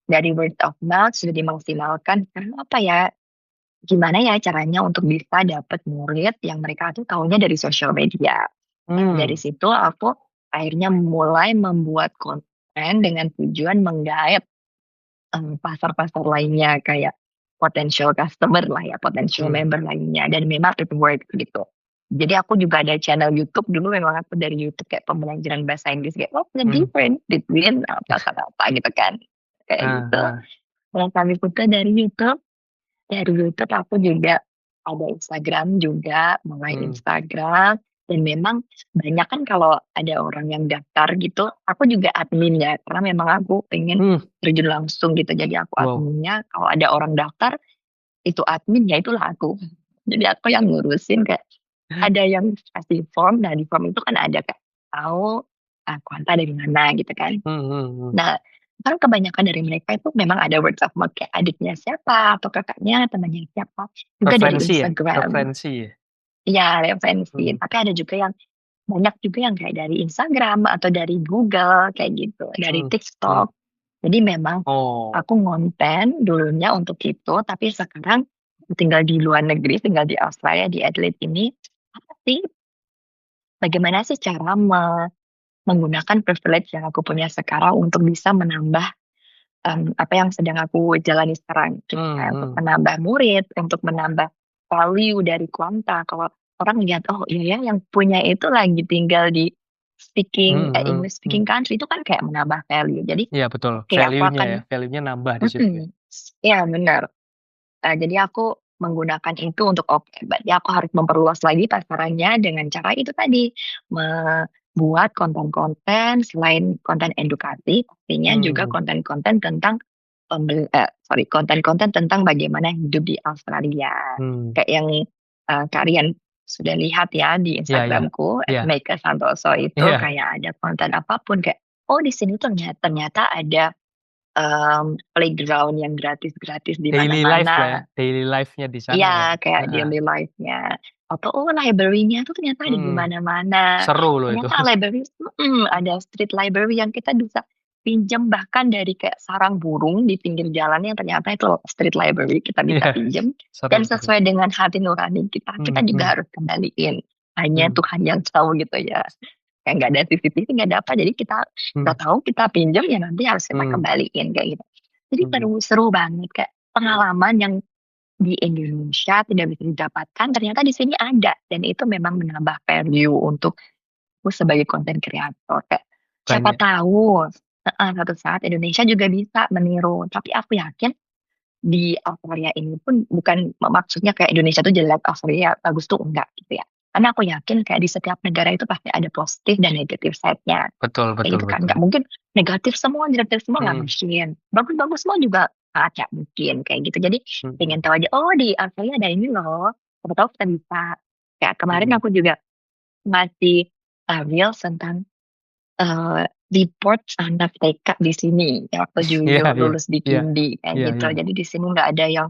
dari word of mouth sudah dimaksimalkan karena apa ya, gimana ya caranya untuk bisa dapat murid yang mereka tuh taunya dari sosial media. Nah, dari Hmm. situ aku akhirnya mulai membuat konten dengan tujuan menggait pasar-pasar lainnya kayak potential customer lah ya, potential Hmm. member lainnya dan memang it work gitu. Jadi aku juga ada channel YouTube dulu memang aku dari YouTube kayak pembelajaran bahasa Inggris kayak what's the Hmm. difference between apa gitu kan. Kayak Ah, gitu. ah. Nah, kami putar dari YouTube aku juga ada Instagram juga, mulai Hmm. Instagram dan memang banyak kan kalau ada orang yang daftar gitu, aku juga adminnya karena memang aku pengen Hmm. terjun langsung gitu. Jadi aku Wow. adminnya, kalau ada orang daftar itu admin ya itulah aku. Jadi aku yang ngurusin kayak ada yang kasih form, nah di form itu kan ada kayak tahu kuota dari mana gitu kan. Hmm. Hmm. Hmm. Nah, kan kebanyakan dari mereka itu memang ada word of mouth kayak adiknya siapa atau kakaknya, temannya siapa, juga dari Referensi ya, Instagram. referensi ya. Iya, referensi. Hmm. Tapi ada juga yang banyak juga yang kayak dari Instagram atau dari Google kayak gitu, dari Hmm. Hmm. TikTok. Jadi memang Oh, aku ngonten dulunya untuk itu, tapi sekarang aku tinggal di luar negeri, tinggal di Australia, di Adelaide ini, apa sih, bagaimana sih cara menggunakan privilege yang aku punya sekarang untuk bisa menambah apa yang sedang aku jalani sekarang gitu hmm. kan, untuk Hmm. menambah murid, untuk menambah value dari Kuanta. Kalau orang lihat, oh iya ya yang punya itu lagi tinggal di Hmm. Hmm. English Hmm. speaking country itu kan kayak menambah value. Jadi Iya betul, oke aku value-nya akan ya, value-nya nambah di situ ya. iya benar. Jadi aku menggunakan itu untuk oke, berarti aku harus memperluas lagi pasarannya dengan cara itu tadi, membuat konten-konten selain konten edukasi, pastinya juga Hmm. konten-konten tentang konten-konten tentang bagaimana hidup di Australia. Hmm. Kayak yang, Kak Rian sudah lihat ya di Iya iya. Instagram-ku Iya. @meika_santoso itu Iya. kayak ada konten apapun kayak, oh di sini ternyata ada playground yang gratis-gratis di Daily life lah ya, mana-mana. daily life-nya di sana ya. Iya, kayak Heeh. daily life-nya. Atau, oh library-nya tuh ternyata ada di Hmm. mana-mana. Seru loh itu. Ternyata library ada street library yang kita bisa pinjam bahkan dari kayak sarang burung di pinggir jalan yang ternyata itu street library kita bisa Iya, pinjam. seru Dan seru. sesuai dengan hati nurani kita, kita Hmm. juga Hmm. harus kembaliin. Hanya Hmm. Tuhan yang tahu gitu ya. Kayak nggak ada CCTV, nggak ada apa. Jadi kita Hmm. nggak tahu kita pinjam ya nanti harus kita Hmm. kembaliin kayak gitu. Jadi Hmm. seru banget kayak pengalaman yang di Indonesia tidak bisa didapatkan ternyata di sini ada dan itu memang menambah value untuk aku sebagai konten kreator kayak siapa Banyak. tahu suatu saat Indonesia juga bisa meniru tapi aku yakin di Australia ini pun bukan maksudnya kayak Indonesia tuh jelek Australia bagus tuh enggak gitu ya karena aku yakin kayak di setiap negara itu pasti ada positif dan negatif side-nya Betul kayak betul gitu kan betul. nggak mungkin negatif semua nggak Hmm. mungkin bagus-bagus semua juga nggak mungkin kayak gitu jadi Hmm. pengen tahu aja oh di Australia ada ini loh siapa tahu kita bisa kayak kemarin Hmm. aku juga ngasih reels tentang report anak TK di sini yang waktu Iya Juyo iya. lulus di Iya Kindi kayak iya gitu iya. jadi di sini nggak ada yang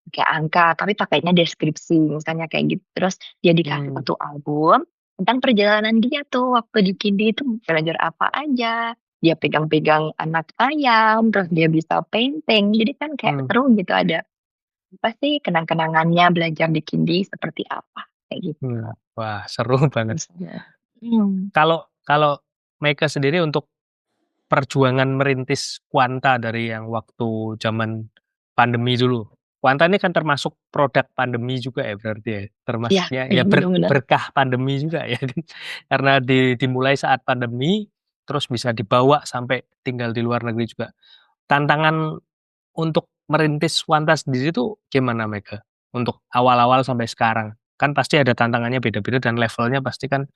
kayak angka tapi pakainya deskripsi misalnya kayak gitu terus dia dikasih Hmm. satu album tentang perjalanan dia tuh waktu di Kindi itu belajar apa aja dia pegang-pegang anak ayam terus dia bisa painting jadi kan kayak Hmm. seru gitu ada apa sih kenang-kenangannya belajar di Kindi seperti apa kayak gitu Hmm. Wah, seru banget. misalnya. Hmm. Kalau kalau Meika sendiri untuk perjuangan merintis Kuanta dari yang waktu zaman pandemi dulu. Kuanta ini kan termasuk produk pandemi juga ya berarti ya? Iya, Termasuknya iya ya benar-benar. berkah pandemi juga ya kan? Karena dimulai saat pandemi, terus bisa dibawa sampai tinggal di luar negeri juga. Tantangan untuk merintis Kuanta sendiri itu gimana Meika? Untuk awal-awal sampai sekarang? Kan pasti ada tantangannya beda-beda dan levelnya pasti kan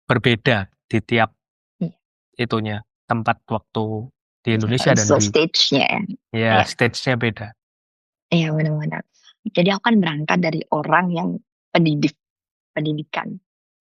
berbeda di tiap Iya, itunya, tempat waktu di Indonesia dan so di stage-nya ya. ya Iya, stage-nya beda. iya benar-benar. Jadi aku kan berangkat dari orang yang pendidikan.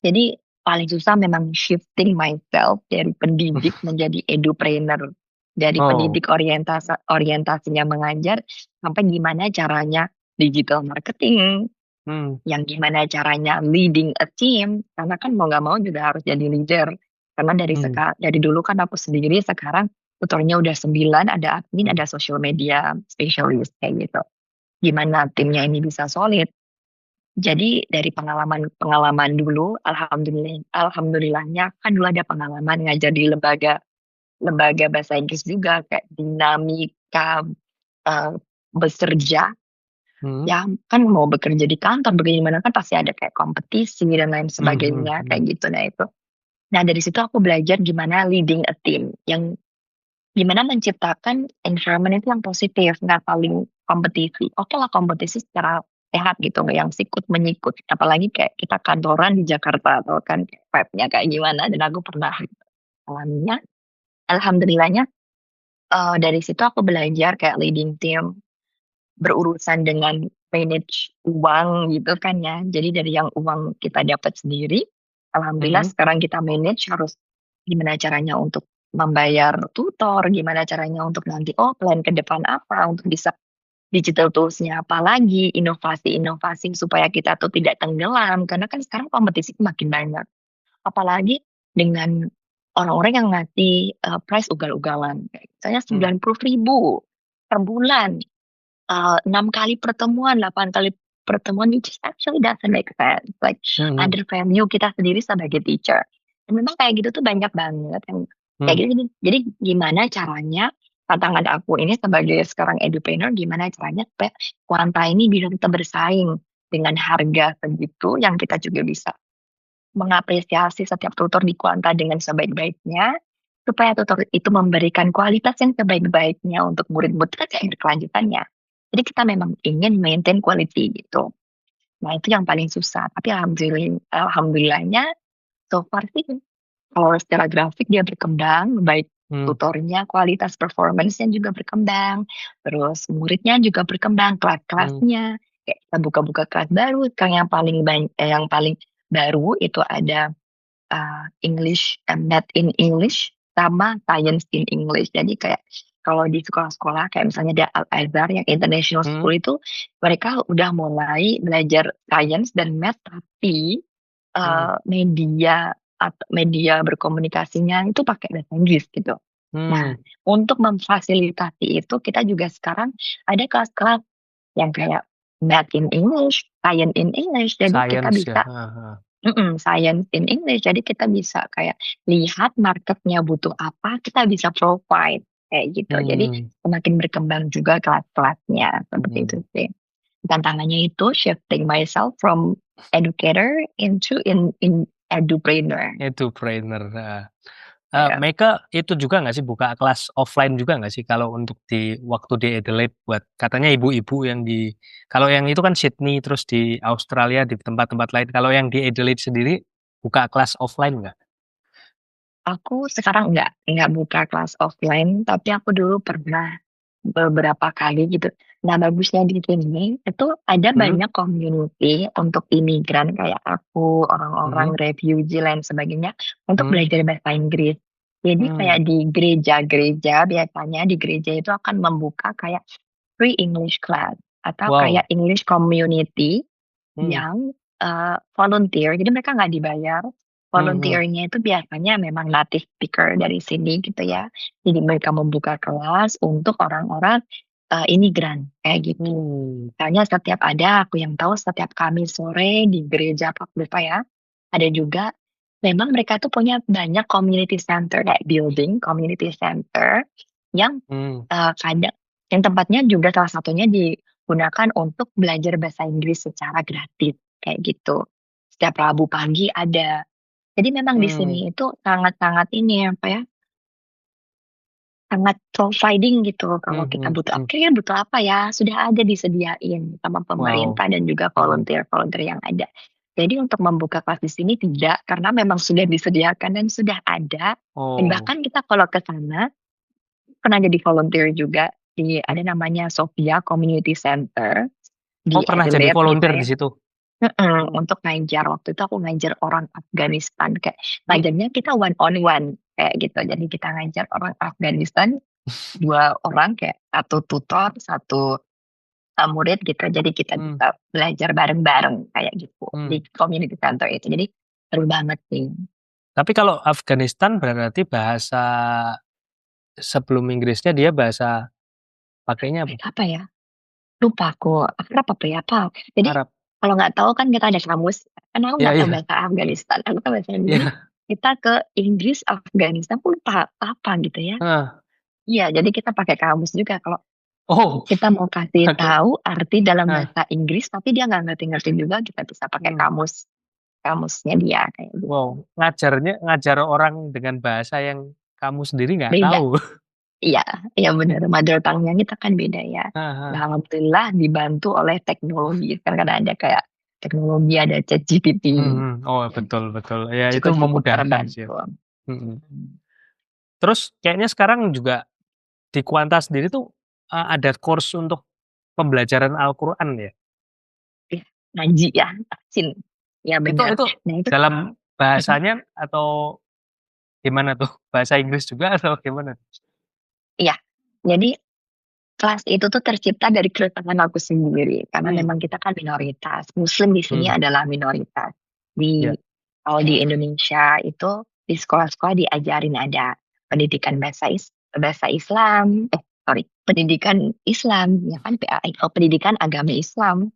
Jadi paling susah memang shifting myself dari pendidik menjadi edupreneur. Dari Oh, pendidik orientasinya mengajar sampai gimana caranya digital marketing, hmm, yang gimana caranya leading a team. Karena kan mau nggak mau juga harus jadi leader. Karena hmm, dari dulu kan aku sendiri sekarang tutornya udah 9, ada admin, Hmm. ada social media specialist kayak gitu. Gimana timnya ini bisa solid. Jadi dari pengalaman dulu, alhamdulillahnya kan dulu ada pengalaman ngajar di lembaga bahasa Inggris juga, kayak dinamika bekerja. Hmm. Ya kan mau bekerja di kantor, bekerja di mana kan pasti ada kayak kompetisi dan lain sebagainya kayak gitu. Nah dari situ aku belajar gimana leading a team, yang gimana menciptakan environment itu yang positif, nggak saling kompetisi. Oke lah kompetisi secara sehat gitu, nggak yang sikut menyikut. Apalagi kayak kita kantoran di Jakarta, atau kan vibe-nya kayak gimana. Dan aku pernah alaminya. Alhamdulillahnya dari situ aku belajar kayak leading team, berurusan dengan manage uang gitu kan ya. Jadi dari yang uang kita dapat sendiri, alhamdulillah Hmm. sekarang kita manage harus gimana caranya untuk membayar tutor, gimana caranya untuk nanti plan ke depan apa, untuk bisa digital tools-nya apa lagi, inovasi-inovasi supaya kita tuh tidak tenggelam, karena kan sekarang kompetisi makin banyak. Apalagi dengan orang-orang yang ngasih price ugal-ugalan, kayak misalnya Hmm. 90.000 per bulan, 6 kali pertemuan, 8 kali pertemuan, which actually doesn't make sense, like Hmm. under value kita sendiri sebagai teacher. Dan memang kayak gitu tuh banyak banget yang kayak Hmm. gini. Jadi gimana caranya, tantangan aku ini sebagai sekarang edupreneur, gimana caranya supaya Kuanta ini bisa tetap bersaing dengan harga segitu, yang kita juga bisa mengapresiasi setiap tutor di Kuanta dengan sebaik-baiknya, supaya tutor itu memberikan kualitas yang sebaik-baiknya untuk murid-murid kita yang berkelanjutannya. Jadi kita memang ingin maintain quality gitu. Nah itu yang paling susah. Tapi alhamdulillahnya so far sih kalau secara grafik dia berkembang, baik Hmm. tutornya, kualitas performance-nya juga berkembang, terus muridnya juga berkembang, Hmm. kelas-kelasnya, kayak kita buka-buka kelas baru. Sekarang yang paling baru itu ada English, Math in English sama Science in English. Jadi kayak kalau di sekolah-sekolah kayak misalnya ada Al-Azhar yang international Hmm. school itu, mereka udah mulai belajar science dan math, tapi Hmm. media atau media berkomunikasinya itu pakai bahasa Inggris gitu. Nah, Hmm. untuk memfasilitasi itu kita juga sekarang ada kelas-kelas yang kayak Math in English, Science in English. Jadi kita Science ya. bisa Science in English. Jadi kita bisa kayak lihat marketnya butuh apa, kita bisa provide kayak gitu. Jadi Hmm. semakin berkembang juga kelas-kelasnya seperti itu Hmm. sih. Tantangannya itu shifting myself from educator into in edupreneur. Edupreneur. Nah. Ya. Meka itu juga nggak sih buka kelas offline juga nggak sih kalau untuk di waktu di Adelaide, buat katanya ibu-ibu yang di, kalau yang itu kan Sydney terus di Australia di tempat-tempat lain, kalau yang di Adelaide sendiri buka kelas offline nggak? Aku sekarang nggak buka kelas offline, tapi aku dulu pernah beberapa kali gitu. Nah, bagusnya di sini itu ada Hmm. banyak community untuk imigran kayak aku, orang-orang Hmm. refugee lain sebagainya, untuk Hmm. belajar bahasa Inggris. Jadi Hmm. kayak di gereja-gereja, biasanya di gereja itu akan membuka kayak free English class atau Wow. kayak English community Hmm. yang volunteer. Jadi mereka nggak dibayar. Hmm. Volunteer-nya itu biasanya memang native speaker dari sini gitu ya. Jadi mereka membuka kelas untuk orang-orang imigran kayak gitu. Hmm. Misalnya aku yang tahu setiap Kamis sore di gereja Pak ya, ada juga memang mereka tuh punya banyak community center, kayak building community center yang Hmm. kadang yang tempatnya juga salah satunya digunakan untuk belajar bahasa Inggris secara gratis kayak gitu. Setiap Rabu pagi ada. Jadi memang di Hmm. sini itu sangat-sangat ini apa ya, sangat providing gitu. Kalau kita Hmm. butuh apa, Hmm. kira-kira butuh apa ya, sudah ada disediain sama Wow. pemerintah dan juga Hmm. volunteer-volunteer yang ada. Jadi untuk membuka kelas di sini tidak, karena memang sudah disediakan dan sudah ada. Dan Oh. bahkan kita kalau ke sana pernah jadi volunteer juga di ada namanya Sophia Community Center Oh di pernah jadi Adelaide gitu volunteer di ya. situ? Hmm. Untuk ngajar. Waktu itu aku ngajar orang Afghanistan, kayak Hmm. ngajarnya kita one on one kayak gitu. Jadi kita ngajar orang Afghanistan, 2 orang kayak satu tutor, satu murid gitu. Jadi kita Hmm. bisa belajar bareng-bareng kayak gitu Hmm. di community center itu. Jadi seru banget sih. Tapi kalau Afghanistan berarti bahasa sebelum Inggrisnya dia bahasa pakainya apa? Apa ya? Lupa aku. Arab apa ya? Apa? Jadi Arab. kalau nggak tahu kan kita ada kamus. Kan aku Iya nggak tahu iya. bahasa Afghanistan. Aku tahu bahasa Inggris. Iya. Kita ke Inggris, Afghanistan pun lupa apa gitu ya. Heeh. Iya, jadi kita pakai kamus juga kalau Oh, kita mau kasih pakai tahu arti dalam heeh. bahasa Inggris, tapi dia nggak ngerti-ngerti juga, kita bisa pakai kamusnya dia kayak gitu. Wow, ngajar orang dengan bahasa yang kamu sendiri nggak Beda. tahu. Iya, iya benar. Mother tongue-nya kita kan beda ya. Heeh Nah, heeh. alhamdulillah dibantu oleh teknologi. Kan kadang ada kayak teknologi, ada ChatGPT, Oh, betul betul. Ya itu cukup memudahkan sih ya. terbantu. Mhm. Terus kayaknya sekarang juga di Kuanta sendiri tuh, ada course untuk pembelajaran Al-Qur'an ya? Iya, ngaji ya, vaksin. Ya benar. Itu Nah itu dalam mhm, bahasanya atau gimana tuh? Bahasa Inggris juga atau gimana? iya. Jadi kelas itu tuh tercipta dari keresahan aku sendiri, karena Mmm, memang kita kan minoritas. Muslim di sini mhm, adalah minoritas. Di iya kalau di Indonesia itu di sekolah-sekolah diajarin ada pendidikan bahasa Islam, sorry, pendidikan Islam, ya kan pendidikan agama Islam,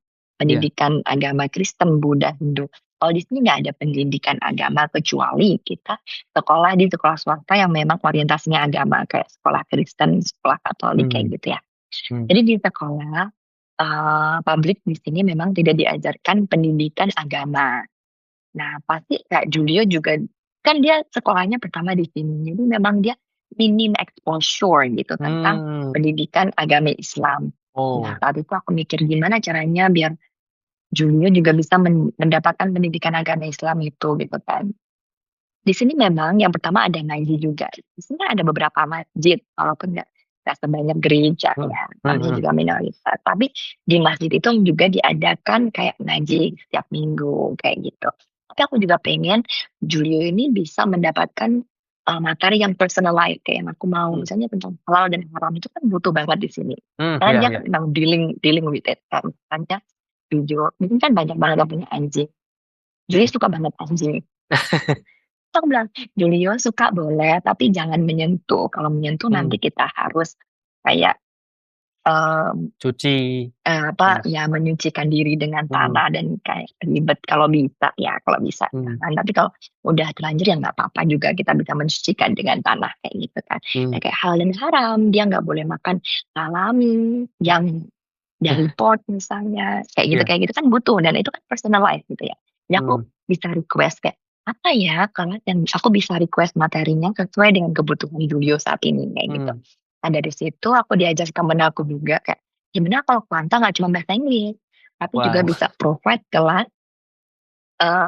iya, pendidikan agama Kristen, Buddha, Hindu. Kalau di sini nggak ada pendidikan agama kecuali kita sekolah di sekolah swasta yang memang orientasinya agama kayak sekolah Kristen, sekolah Katolik kayak mmm, gitu ya. mmm, Jadi di sekolah, publik di sini memang tidak diajarkan pendidikan agama. Nah, pasti Kak Julio juga kan dia sekolahnya pertama di sini, jadi memang dia minim exposure gitu tentang mmm, pendidikan agama Islam. Nah, oh, saat itu aku mikir gimana caranya biar Julio juga bisa mendapatkan pendidikan agama Islam itu gitu kan. Di sini memang yang pertama ada ngaji juga. Di sini ada beberapa masjid, walaupun nggak sebanyak gereja mhm ya, namanya mhm juga minoritas. Tapi di masjid itu juga diadakan kayak ngaji setiap minggu kayak gitu. Tapi aku juga pengen Julio ini bisa mendapatkan materi yang personalized kayak yang aku mau mhm, misalnya tentang halal dan haram itu kan butuh banget di sini. Karena iya dia iya. kan memang dealing with it kan. Misalnya Julio, ini kan banyak banget yang punya anjing. Julio suka banget anjing. Terus aku bilang, "Julio suka boleh, tapi jangan menyentuh. Kalau menyentuh nanti Mmm, kita harus kayak, mmm, cuci apa, terus ya menyucikan diri dengan mhm tanah dan kayak ribet kalau bisa ya, kalau bisa mhm jangan. Tapi kalau udah terlanjur ya nggak apa-apa juga kita bisa mensucikan dengan tanah kayak gitu kan. mhm. Nah, kayak halal dan haram, dia nggak boleh makan salami yang dari pot misalnya, Iya, kayak gitu kan butuh dan itu kan personalized gitu ya. Jadi aku mhm bisa request kayak, "Apa ya kalau yang aku bisa request materinya sesuai dengan kebutuhan Julio saat ini," kayak gitu. mhm. Nah dari situ aku diajar temen aku juga kayak, gimana kalau kuanta nggak cuma bahasa Inggris, tapi juga Wow, bisa provide kelas, eee,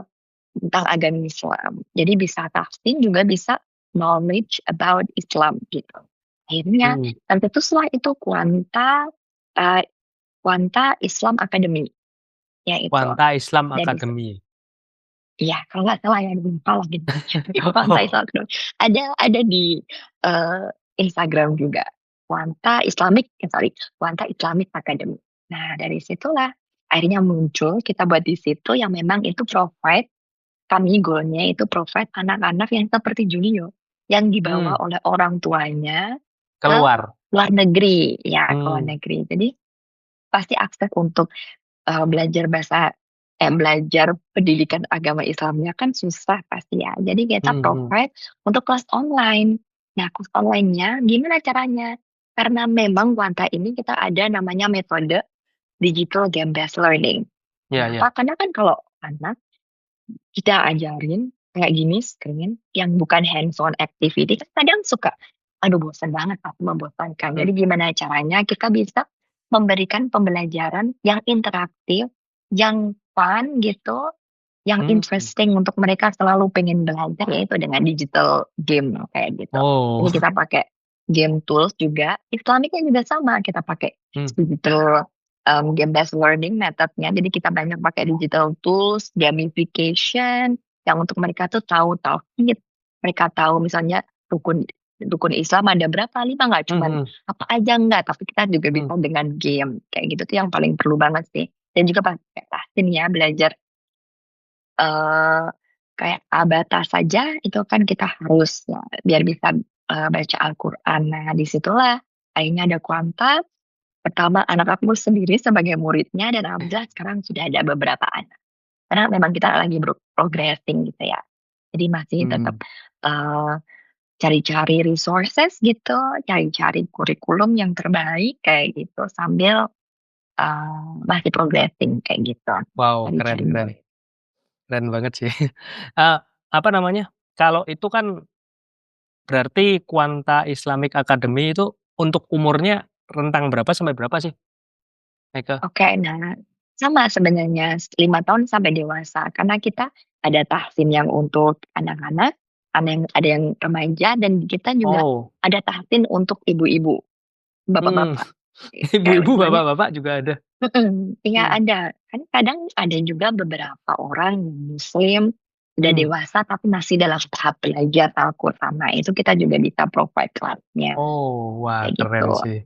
tentang agama Islam. Jadi bisa tahsin juga bisa knowledge about Islam gitu. Akhirnya mhm. tercetuslah itu eee, Quanta Islam Academy, ya itu. Kuanta Islam Dari Academy. iya, kalau nggak salah ya, lupa lagi. Quanta Oh, Islam Academy. Ada di, Instagram juga, Quanta Islamic Academy. Nah, dari situlah akhirnya muncul kita buat di situ yang memang itu provide kami goal-nya itu provide anak-anak yang seperti Julio, yang dibawa mmm, oleh orang tuanya ke keluar, luar negeri, ya ke luar mmm, negeri. Jadi pasti akses untuk belajar pendidikan agama Islamnya kan susah pasti ya. Jadi kita mhm mhm, provide untuk kelas online. Nah, kelas online-nya gimana caranya? Karena memang Wanta ini kita ada namanya metode digital game based learning. iya iya, Kenapa? Karena kan kalau anak kita ajarin kayak gini screen yang bukan hands on activity kan kadang suka, aduh bosan banget, pasti membosankan. mhm Jadi gimana caranya kita bisa memberikan pembelajaran yang interaktif, yang fun gitu, yang mmm, interesting untuk mereka selalu pengen belajar yaitu dengan digital game kayak gitu. oh, Jadi kita pakai game tools juga, Islamicnya juga sama kita pakai mmm, digital, game based learning methodnya. Jadi kita banyak pakai digital tools, gamification, yang untuk mereka tuh tahu tauhid, mereka tahu misalnya rukun rukun Islam ada berapa, 5 nggak mhm cuman mhm, apa aja enggak, tapi kita juga mmm, bisa dengan game, kayak gitu tuh yang paling perlu banget sih. Dan juga pakai tahsin ya, belajar Eee, kayak Tabata saja itu kan kita harus ya biar bisa baca Al-Quran. Nah disitulah akhirnya ada kuanta. Pertama anak aku sendiri sebagai muridnya dan alhamdulillah sekarang sudah ada beberapa anak. Karena memang kita lagi progressing gitu ya. Jadi masih tetap Hmm. cari-cari resources gitu, cari-cari kurikulum yang terbaik kayak gitu sambil masih progressing kayak gitu. Wow, Cari-cari keren keren. murid. Keren banget sih. Apa namanya, kalau itu kan berarti Quanta Islamic Academy itu untuk umurnya rentang berapa sampai berapa sih, Mega? Oke, nah sama sebenarnya 5 tahun sampai dewasa karena kita ada tahsin yang untuk anak-anak, ada yang remaja dan kita juga Oh, ada tahsin untuk ibu-ibu, hmm, bapak-bapak. Kayak ibu-ibu, liburnya bapak-bapak juga ada? iya Hmm, ada. Kan kadang ada juga beberapa orang yang muslim, udah hmm. dewasa tapi masih dalam tahap belajar Al-Quran. Nah itu kita juga bisa provide kelasnya, Oh, wah kayak keren gitu. sih.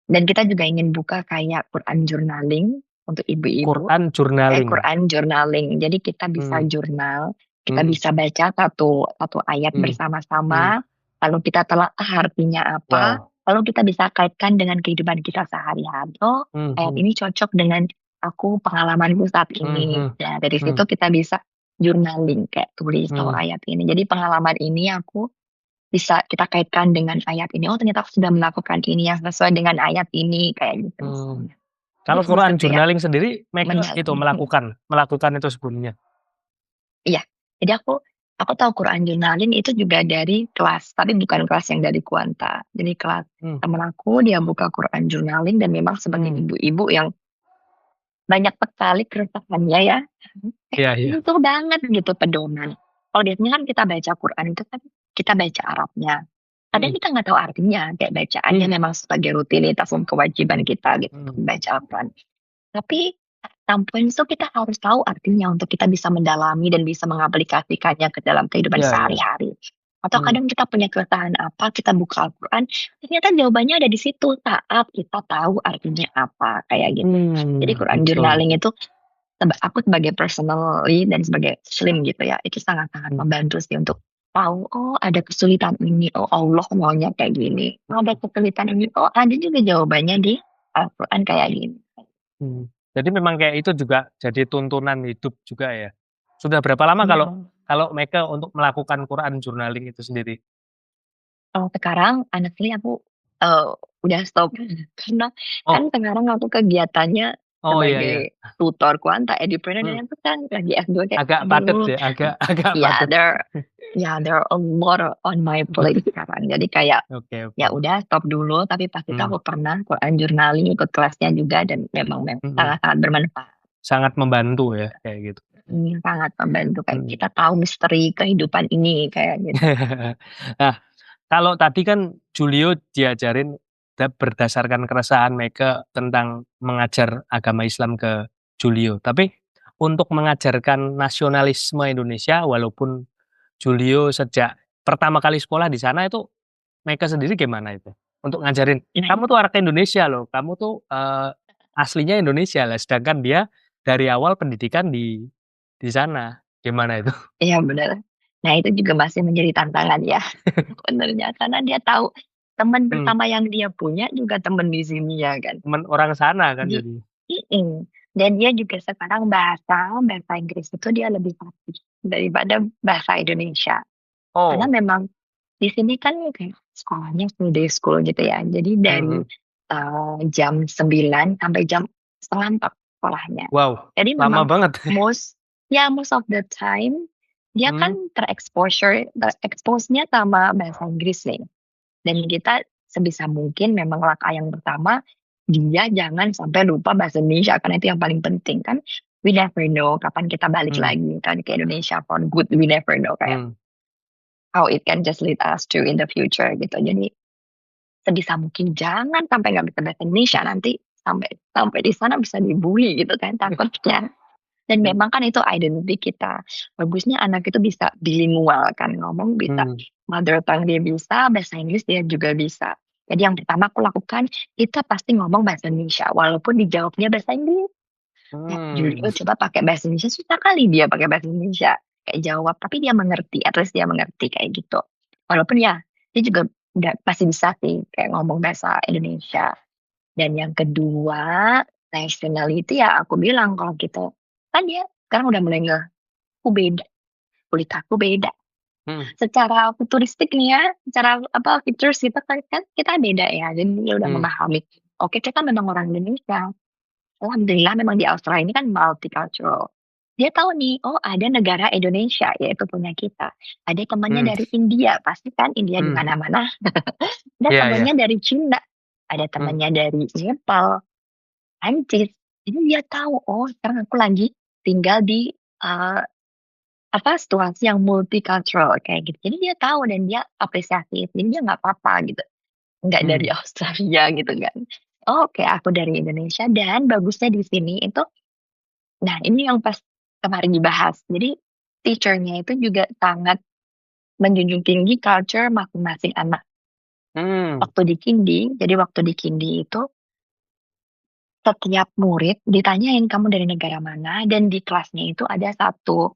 Dan kita juga ingin buka kayak Quran journaling untuk ibu-ibu. Quran journaling? Quran journaling. Jadi kita bisa Hmm, jurnal, kita mhm, bisa baca satu satu ayat hmm, hmm. bersama-sama, lalu kita telah artinya apa, Wow, lalu kita bisa kaitkan dengan kehidupan kita sehari-hari. Oh, ayat mhm, ini cocok dengan aku pengalamanku saat mhm, ini. mhm, Nah, dari situ hmm, kita bisa journaling kayak tulis hmm, ayat ini. Jadi pengalaman ini aku bisa kita kaitkan dengan ayat ini. Oh, ternyata aku sudah melakukan ini yang sesuai dengan ayat ini kayak gitu hmm. misalnya. Itu Kalau salah Quran satu ya journaling sendiri Mega itu mendalam. melakukan itu sebelumnya? Iya, jadi aku tahu Quran journaling itu juga dari kelas, tapi bukan kelas yang dari Kuanta. Jadi kelas Hmm, temen aku dia buka Quran journaling dan memang sebagai hmm. ibu-ibu yang banyak sekali keresahannya ya. Iya iya. Butuh banget gitu pedoman. Kalau biasanya kan kita baca Quran itu kan kita baca Arabnya. Kadang Mhm, kita nggak tahu artinya, kayak bacaannya hmm, memang sebagai rutinitas dan kewajiban kita gitu untuk hmm, membaca Al-Quran. Tapi at some point itu kita harus tahu artinya untuk kita bisa mendalami dan bisa mengaplikasikannya ke dalam kehidupan iya iya, sehari-hari. Atau hmm, kadang kita punya keresahan apa, kita buka Al-Quran, ternyata jawabannya ada di situ saat kita tahu artinya apa, kayak gitu. Jadi Quran betul, journaling itu aku sebagai personally dan sebagai muslim gitu ya, itu sangat-sangat hmm, membantu sih untuk tahu, oh ada kesulitan ini, oh Allah maunya kayak gini. Oh, ada mhm, kesulitan ini, oh ada juga jawabannya di Al-Quran kayak gini. hmm. Jadi memang kayak itu juga jadi tuntunan hidup juga ya? Sudah berapa lama kalau Iya. kalau Mega untuk melakukan Quran journaling itu sendiri? Kalau sekarang honestly aku, eee, udah stop karena kan Oh sekarang aku kegiatannya oh, iya iya, sebagai tutor kuanta, edupreneur hmm, dan itu kan lagi S2 kayak agak padat aduh, ya, agak agak ya padat. there are a lot on my plate sekarang. Jadi kayak, Oke ya oke, udah stop dulu, tapi pas itu hmm, aku pernah Quran journaling, ikut kelasnya juga dan memang mhm, sangat-sangat bermanfaat. sangat membantu ya kayak gitu, Sangat membantu kayak mhm. kita tahu misteri kehidupan ini kayak gitu. Nah, kalau tadi kan Julio diajarin berdasarkan keresahan Mega tentang mengajar agama Islam ke Julio. Tapi untuk mengajarkan nasionalisme Indonesia, walaupun Julio sejak pertama kali sekolah di sana itu Mega sendiri gimana itu? Untuk ngajarin, Nah, "Kamu tuh anak Indonesia loh, kamu tuh, aslinya Indonesia lah," sedangkan dia dari awal pendidikan di sana. Gimana itu? iya bener. Nah itu juga masih menjadi tantangan ya sebenarnya, karena dia tahu teman Mmm, bersama yang dia punya juga teman di sini ya kan. temen orang sana kan Jadi jadi. dan dia juga sekarang bahasa Inggris itu dia lebih fasih daripada bahasa Indonesia. Karena Oh, memang di sini kan kayak sekolahnya full day school gitu ya. Jadi dari, mhm. jam 9 sampai jam 3:30 sekolahnya. Wow, Jadi lama memang banget. most of the time dia kan Mmm, terexpose-nya sama bahasa Inggris nih. Dan kita sebisa mungkin memang langkah yang pertama, dia jangan sampai lupa bahasa Indonesia karena itu yang paling penting kan. We never know kapan kita balik mmm, lagi kan ke Indonesia for good, we never know kayak mmm, how it can just lead us to in the future gitu. Jadi sebisa mungkin jangan sampai nggak bisa bahasa Indonesia, nanti sampai sampai di sana bisa dibully gitu kan takutnya. Dan mmm, memang kan itu identity kita. Bagusnya anak itu bisa bilingual kan, ngomong bisa mmm, mother tongue dia bisa, bahasa Inggris dia juga bisa. Jadi yang pertama aku lakukan, kita pasti ngomong bahasa Indonesia, walaupun dijawabnya bahasa Inggris. Ya, mmm, Julio coba pakai bahasa Indonesia, susah kali dia pakai bahasa Indonesia. Kayak jawab, tapi dia mengerti, at least dia mengerti kayak gitu. Walaupun ya, dia juga masih bisa sih kayak ngomong bahasa Indonesia. Dan yang kedua, nationality ya aku bilang kalau gitu, kan dia sekarang udah mulai aku beda, kulit aku beda. Secara futuristik nih ya, secara features kita kan kita beda ya, jadi dia udah memahami. Oke, kita memang orang Indonesia. Alhamdulillah memang di Australia ini kan multicultural. Dia tahu nih, oh ada negara Indonesia, yaitu punya kita. Ada temannya dari India, pasti kan India di mana-mana. Ada Iya, iya. temannya dari Cina, ada temannya dari Nepal, Prancis. Jadi dia tahu, oh sekarang aku lagi tinggal di situasi yang multicultural kayak gitu. Jadi dia tahu dan dia apresiasi. Jadi dia nggak apa-apa gitu. Nggak dari Australia gitu kan. Oh, oke, aku dari Indonesia dan bagusnya di sini itu, nah ini yang pas kemarin dibahas. Jadi teacher-nya itu juga sangat menjunjung tinggi culture masing-masing anak. Waktu di Kindi, jadi waktu di Kindi itu setiap murid ditanyain kamu dari negara mana dan di kelasnya itu ada satu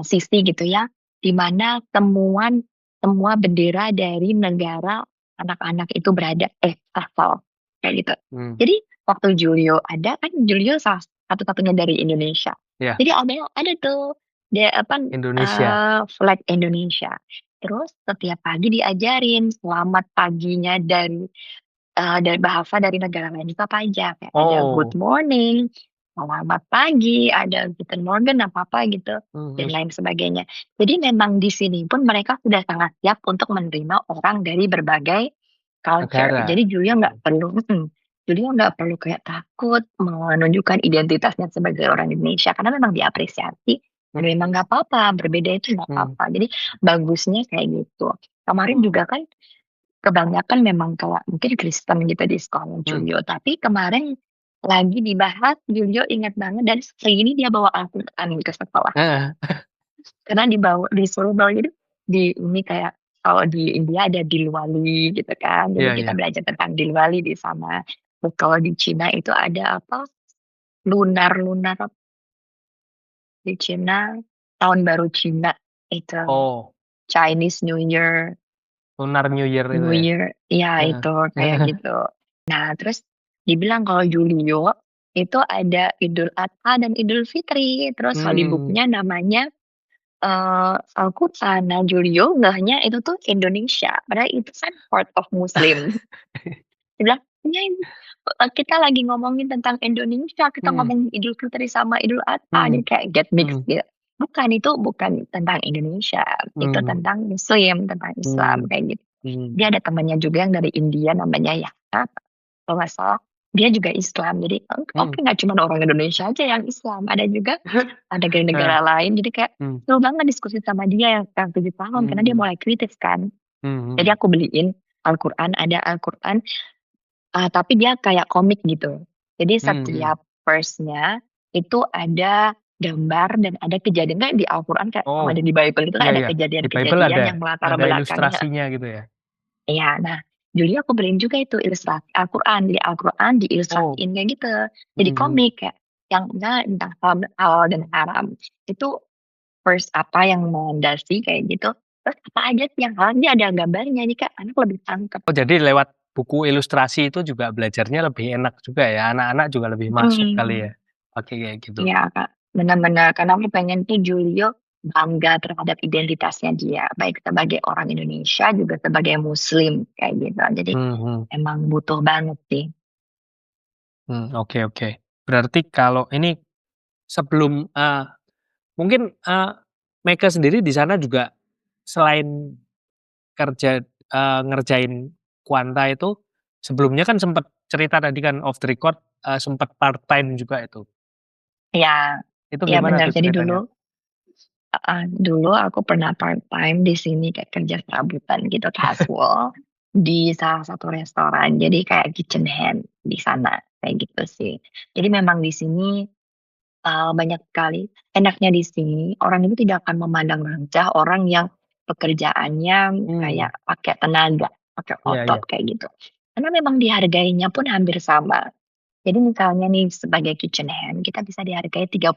sisi gitu ya, di mana semua bendera dari negara anak-anak itu berada asal kayak gitu. Jadi waktu Julio ada kan Julio satu-satunya dari Indonesia. Iya. Jadi ada tuh dia Indonesia. flag Indonesia. Terus setiap pagi diajarin selamat paginya dari bahasa dari negara lain itu apa aja, kayak ada good morning, selamat pagi, ada guten morgen, apa-apa gitu, dan lain sebagainya. Jadi memang di sini pun mereka sudah sangat siap untuk menerima orang dari berbagai culture. Negara. Jadi Julia nggak perlu kayak takut menunjukkan identitasnya sebagai orang Indonesia karena memang diapresiasi. Dan memang nggak apa-apa, berbeda itu nggak apa-apa. Jadi bagusnya kayak gitu. Kemarin juga kan kebanyakan memang kayak mungkin Kristen gitu di sekolah Julio, tapi kemarin lagi dibahas Julio ingat banget dan hari ini dia bawa Al-Quran ke sekolah. Karena disuruh bawa jadi di ini kayak kalau di India ada Dilwali gitu kan. Jadi kita belajar tentang Dilwali di sana. Terus kalau di Cina itu ada apa? Lunar di Cina, tahun baru Cina itu. Chinese New Year. Lunar New Year itu New ya? Year, iya itu kayak gitu. Nah terus dibilang kalau Julio itu ada Idul Adha dan Idul Fitri. Terus hollybooknya namanya Al-Quran. Nah Julio ngehnya itu tuh Indonesia, padahal itu kan part of Muslim. Dia bilang, ini kita lagi ngomongin tentang Indonesia, kita ngomongin Idul Fitri sama Idul Adha, jadi kayak get mixed gitu. Bukan, itu bukan tentang Indonesia, itu tentang Muslim, tentang Islam kayak gitu. Dia ada temannya juga yang dari India namanya Yahya, kalau nggak salah. Dia juga Islam, jadi oke nggak cuma orang Indonesia aja yang Islam, ada juga ada dari negara lain. Jadi kayak seru banget diskusi sama dia yang sekarang 7 tahun karena dia mulai kritis kan. Jadi aku beliin Al-Quran, ada Al-Quran, tapi dia kayak komik gitu. Jadi setiap verse-nya itu ada gambar dan ada kejadian kayak di Al-Quran kayak sama ada di Bible itu kan ada Di Bible kejadian-kejadian yang melatar ada belakangnya. ilustrasinya gitu ya? Iya, nah Julia aku beliin juga itu ilustrasi Al-Quran, jadi Al-Quran diilustrasiin kayak gitu. Jadi komik kayak yang tentang halal dan haram. Itu first apa yang mendasari kayak gitu. Terus apa aja sih yang halal, dia ada gambarnya nih Kak, anak lebih tangkap. Oh jadi lewat buku ilustrasi itu juga belajarnya lebih enak juga ya, anak-anak juga lebih masuk kali ya? Pakai kayak gitu. Iya Kak, benar-benar karena aku pengen tuh Julio bangga terhadap identitasnya dia, baik sebagai orang Indonesia juga sebagai Muslim kayak gitu. Jadi emang butuh banget sih. Oke. Berarti kalau ini sebelum mungkin Mega sendiri di sana juga selain kerja ngerjain kuanta itu, sebelumnya kan sempat cerita tadi kan off the record, sempat part-time juga itu. Iya, Itu iya gimana benar. tuh Jadi ceritanya? dulu aku pernah part-time di sini kayak kerja serabutan gitu casual di salah satu restoran. Jadi kayak kitchen hand di sana kayak gitu sih. Jadi memang di sini banyak sekali enaknya di sini orang itu tidak akan memandang rendah orang yang pekerjaannya kayak pakai tenaga, pakai Iya, otot kayak gitu. Karena memang dihargainya pun hampir sama. Jadi misalnya nih sebagai kitchen hand kita bisa dihargai $30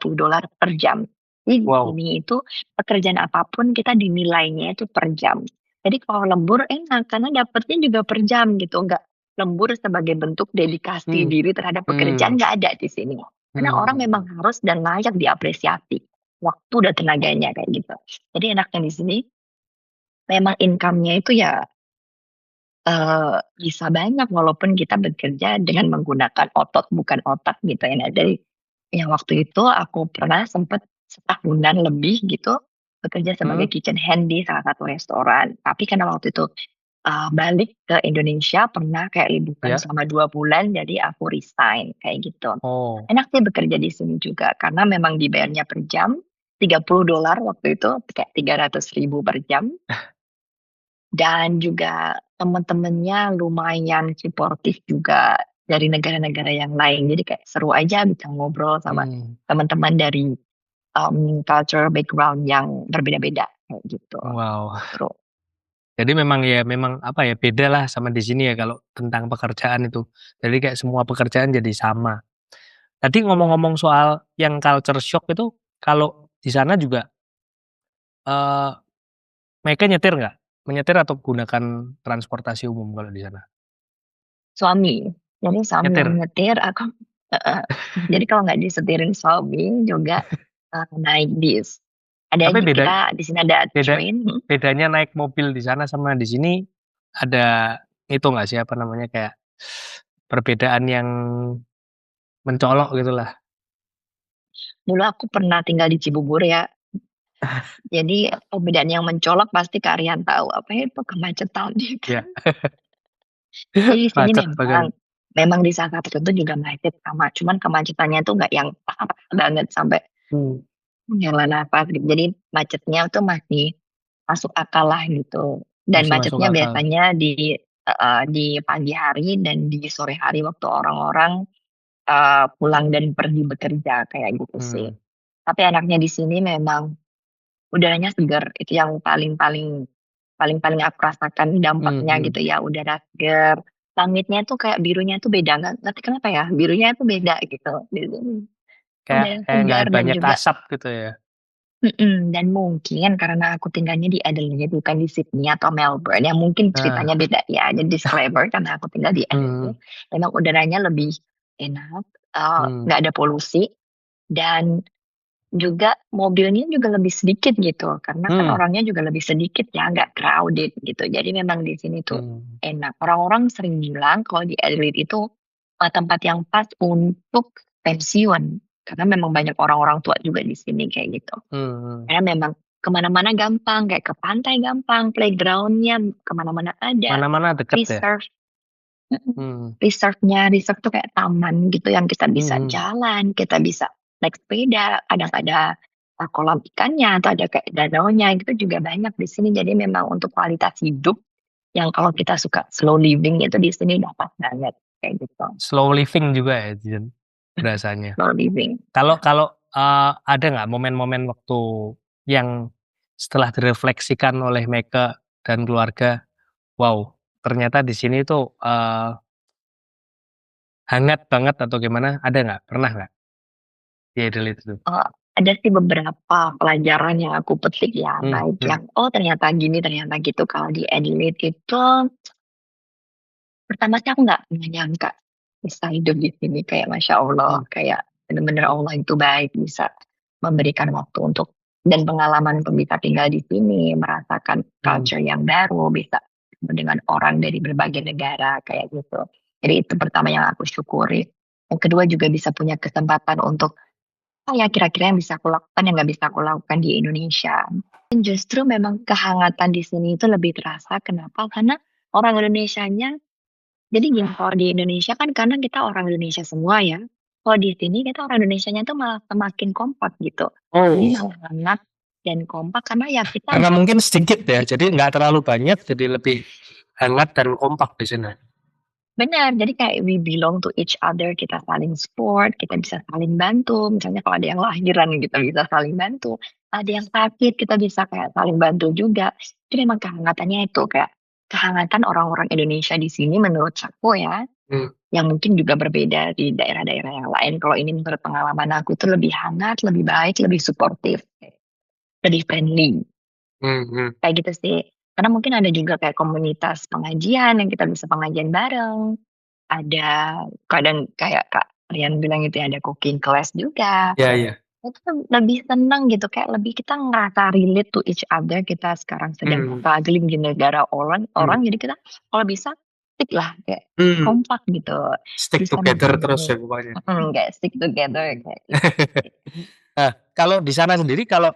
per jam. Jadi di Wow. sini itu pekerjaan apapun kita dinilainya itu per jam. Jadi kalau lembur enak karena dapatnya juga per jam gitu, nggak lembur sebagai bentuk dedikasi Hmm. diri terhadap pekerjaan nggak ada di sini. Karena orang memang harus dan layak diapresiasi waktu dan tenaganya kayak gitu. Jadi enaknya di sini memang income-nya itu ya bisa banyak walaupun kita bekerja dengan menggunakan otot bukan otak gitu ya. Nah dari yang waktu itu aku pernah sempet setahunan lebih gitu bekerja sebagai Hmm. kitchen hand di salah satu restoran. Tapi karena waktu itu balik ke Indonesia pernah kayak liburan Ya. selama 2 bulan jadi aku resign kayak gitu. Oh. Enak sih bekerja di sini juga karena memang dibayarnya per jam $30 waktu itu kayak 300.000 per jam. Dan juga temen-temennya lumayan suportif juga dari negara-negara yang lain. Jadi kayak seru aja bisa ngobrol sama Hmm. teman-teman dari, culture background yang berbeda-beda kayak gitu. Wow. Seru. Jadi memang apa ya, beda lah sama di sini ya kalau tentang pekerjaan itu. Jadi kayak semua pekerjaan jadi sama. Tadi ngomong-ngomong soal yang culture shock itu, kalau di sana juga, eee, Meka nyetir nggak? Menyetir atau gunakan transportasi umum kalau di sana? Suami, jadi suami yang Nyetir? nyetir aku heeh. Jadi kalau nggak disetirin suami juga, naik bis. Ada Tapi kita di sini ada beda train bedanya naik mobil di sana sama di sini, ada itu nggak sih, apa namanya, kayak perbedaan yang mencolok gitulah? dulu aku pernah tinggal di Cibubur ya. Jadi perbedaan yang mencolok pasti kalian tahu, apa ya itu kemacetan gitu. Iya. Jadi di sini Macet memang banget. memang di saat tertentu juga macet sama, cuman kemacetannya tuh nggak yang parah banget sampai Hmm. menghela nafas gitu. Jadi macetnya tuh masih masuk akal lah gitu. Dan Masih masuk macetnya akal. biasanya di pagi hari dan di sore hari waktu orang-orang, pulang dan pergi bekerja kayak gitu sih. Hmm. Tapi enaknya di sini memang udaranya segar, itu yang paling aku rasakan dampaknya Mhm. gitu ya, udara segar, langitnya tuh kayak birunya tuh beda, nggak ngerti kenapa ya, birunya tuh beda gitu di sini. Kayak Udara kayak nggak segar dan banyak juga asap gitu ya? dan mungkin karena aku tinggalnya di Adelaide bukan di Sydney atau Melbourne, yang mungkin Nah. ceritanya beda ya, jadi disclaimer karena aku tinggal di Mhm. Adelaide, memang udaranya lebih enak, Hmm. nggak ada polusi dan juga mobilnya juga lebih sedikit gitu, karena kan Hmm. orangnya juga lebih sedikit ya, nggak crowded gitu. Jadi memang di sini tuh Hmm. enak. Orang-orang sering bilang kalau di Adelaide itu, tempat yang pas untuk pensiun, karena memang banyak orang-orang tua juga di sini kayak gitu. Mhm. Karena memang kemana-mana gampang, kayak ke pantai gampang, playground-nya kemana-mana ada, Mana-mana deket ya? reserve mhm, Hmm. reserve tuh kayak taman gitu yang kita bisa Mhm. jalan, kita bisa naik sepeda, kadang ada, kolam ikannya atau ada kayak danaunya, gitu juga banyak di sini. Jadi memang untuk kualitas hidup yang kalau kita suka slow living itu di sini dapat banget, kayak gitu, Slow living juga ya Jen, berasanya? slow living. Kalau kalau, ada nggak momen-momen waktu yang setelah direfleksikan oleh Meka dan keluarga, wow, ternyata di sini tuh, hangat banget atau gimana, ada nggak? Pernah nggak di Adelaide itu? Eee, ada sih beberapa pelajaran yang aku petik ya, Hmm. baik Hmm. yang, "Oh ternyata gini, ternyata gitu." Kalau di Adelaide itu, pertama sih aku nggak nyangka bisa hidup di sini, kayak Masya Allah, Hmm. kayak bener-bener Allah itu baik, bisa memberikan waktu untuk dan pengalaman untuk bisa tinggal di sini, merasakan Hmm. culture yang baru, bisa ketemu dengan orang dari berbagai negara, kayak gitu. Jadi itu pertama yang aku syukuri. Yang kedua juga bisa punya kesempatan untuk apa ya kira-kira yang bisa aku lakukan yang nggak bisa aku lakukan di Indonesia. Dan justru memang kehangatan di sini itu lebih terasa, kenapa? Karena orang Indonesianya jadi gini, kalau di Indonesia kan karena kita orang Indonesia semua ya, kalau di sini kita orang Indonesianya tuh malah semakin kompak gitu. Jadi Oh. malah hangat dan kompak karena ya kita Karena mungkin sedikit ya, jadi nggak terlalu banyak, jadi lebih hangat dan kompak di sini. benar, jadi kayak we belong to each other, kita saling support, kita bisa saling bantu, misalnya kalau ada yang lahiran kita bisa saling bantu, ada yang sakit kita bisa kayak saling bantu juga. Jadi memang kehangatannya itu kayak kehangatan orang-orang Indonesia di sini menurut aku ya, Hmm. yang mungkin juga berbeda di daerah-daerah yang lain. Kalau ini menurut pengalaman aku itu lebih hangat, lebih baik, lebih suportif, lebih friendly, Hmm. Hmm. kayak gitu sih. Karena mungkin ada juga kayak komunitas pengajian yang kita bisa pengajian bareng. Ada kadang kayak Kak Rian bilang itu ya, ada cooking class juga. Iya, iya. Itu kan lebih seneng gitu, kayak lebih kita ngerasa relate to each other. Kita sekarang sedang struggling di negara orang, jadi kita kalau bisa stick lah, kayak kompak gitu. Stick Bisa together terus ya membangun, pokoknya. kayak stick together kayak gitu. Nah, kalau di sana sendiri kalau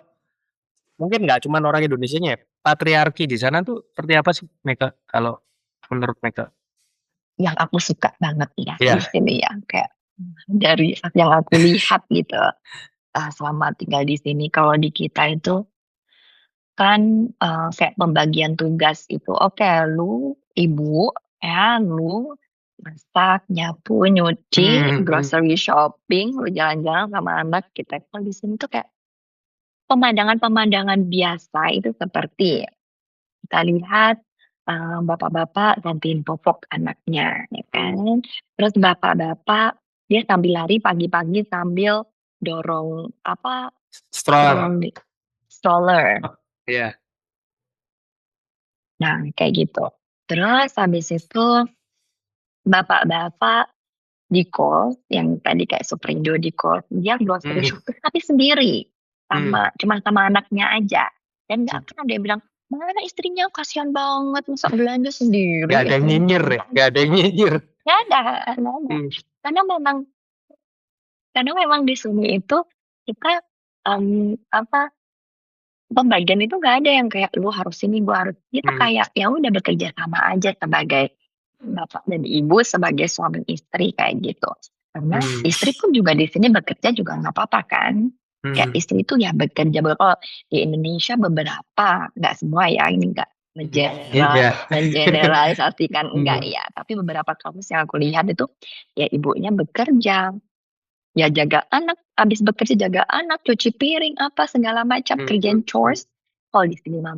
mungkin nggak cuma orang Indonesianya ya, patriarki di sana tuh seperti apa sih Meka kalau menurut Meka? Yang aku suka banget ya Iya. di sini ya, kayak dari yang aku lihat gitu selama tinggal di sini. Kalau di kita itu kan kayak pembagian tugas itu, oke, lu ibu ya, lu masak, nyapu, nyuci, grocery shopping, lu jalan-jalan sama anak kita. Kalau di sini tuh kayak pemandangan-pemandangan biasa itu seperti kita lihat bapak-bapak gantiin popok anaknya, ya kan. Terus bapak-bapak dia sambil lari pagi-pagi sambil dorong Stroller. stroller. Iya. Nah, kayak gitu. Terus habis itu bapak-bapak di kos yang tadi kayak Superindo di kos, dia grocery shopping tapi sendiri, cuma sama anaknya aja. Dan nggak pernah dia bilang, mana istrinya, kasihan banget masa belanja sendiri. Nggak ada yang nyinyir ya, nggak ada yang nyinyir. Nggak ada. Karena memang di sini itu kita pembagian itu nggak ada yang kayak lu harus ini, gua harus, kita kayak ya udah bekerja sama aja sebagai bapak dan ibu, sebagai suami istri kayak gitu. Karena istri pun juga di sini bekerja juga nggak apa-apa kan. Ya istri itu ya bekerja. Kalau di Indonesia beberapa, nggak semua ya, ini nggak mengeneralisasikan enggak ya. Tapi beberapa kasus yang aku lihat itu ya ibunya bekerja. Ya jaga anak, habis bekerja jaga anak, cuci piring, apa segala macam, kerjaan chores. Kalau di sini mah,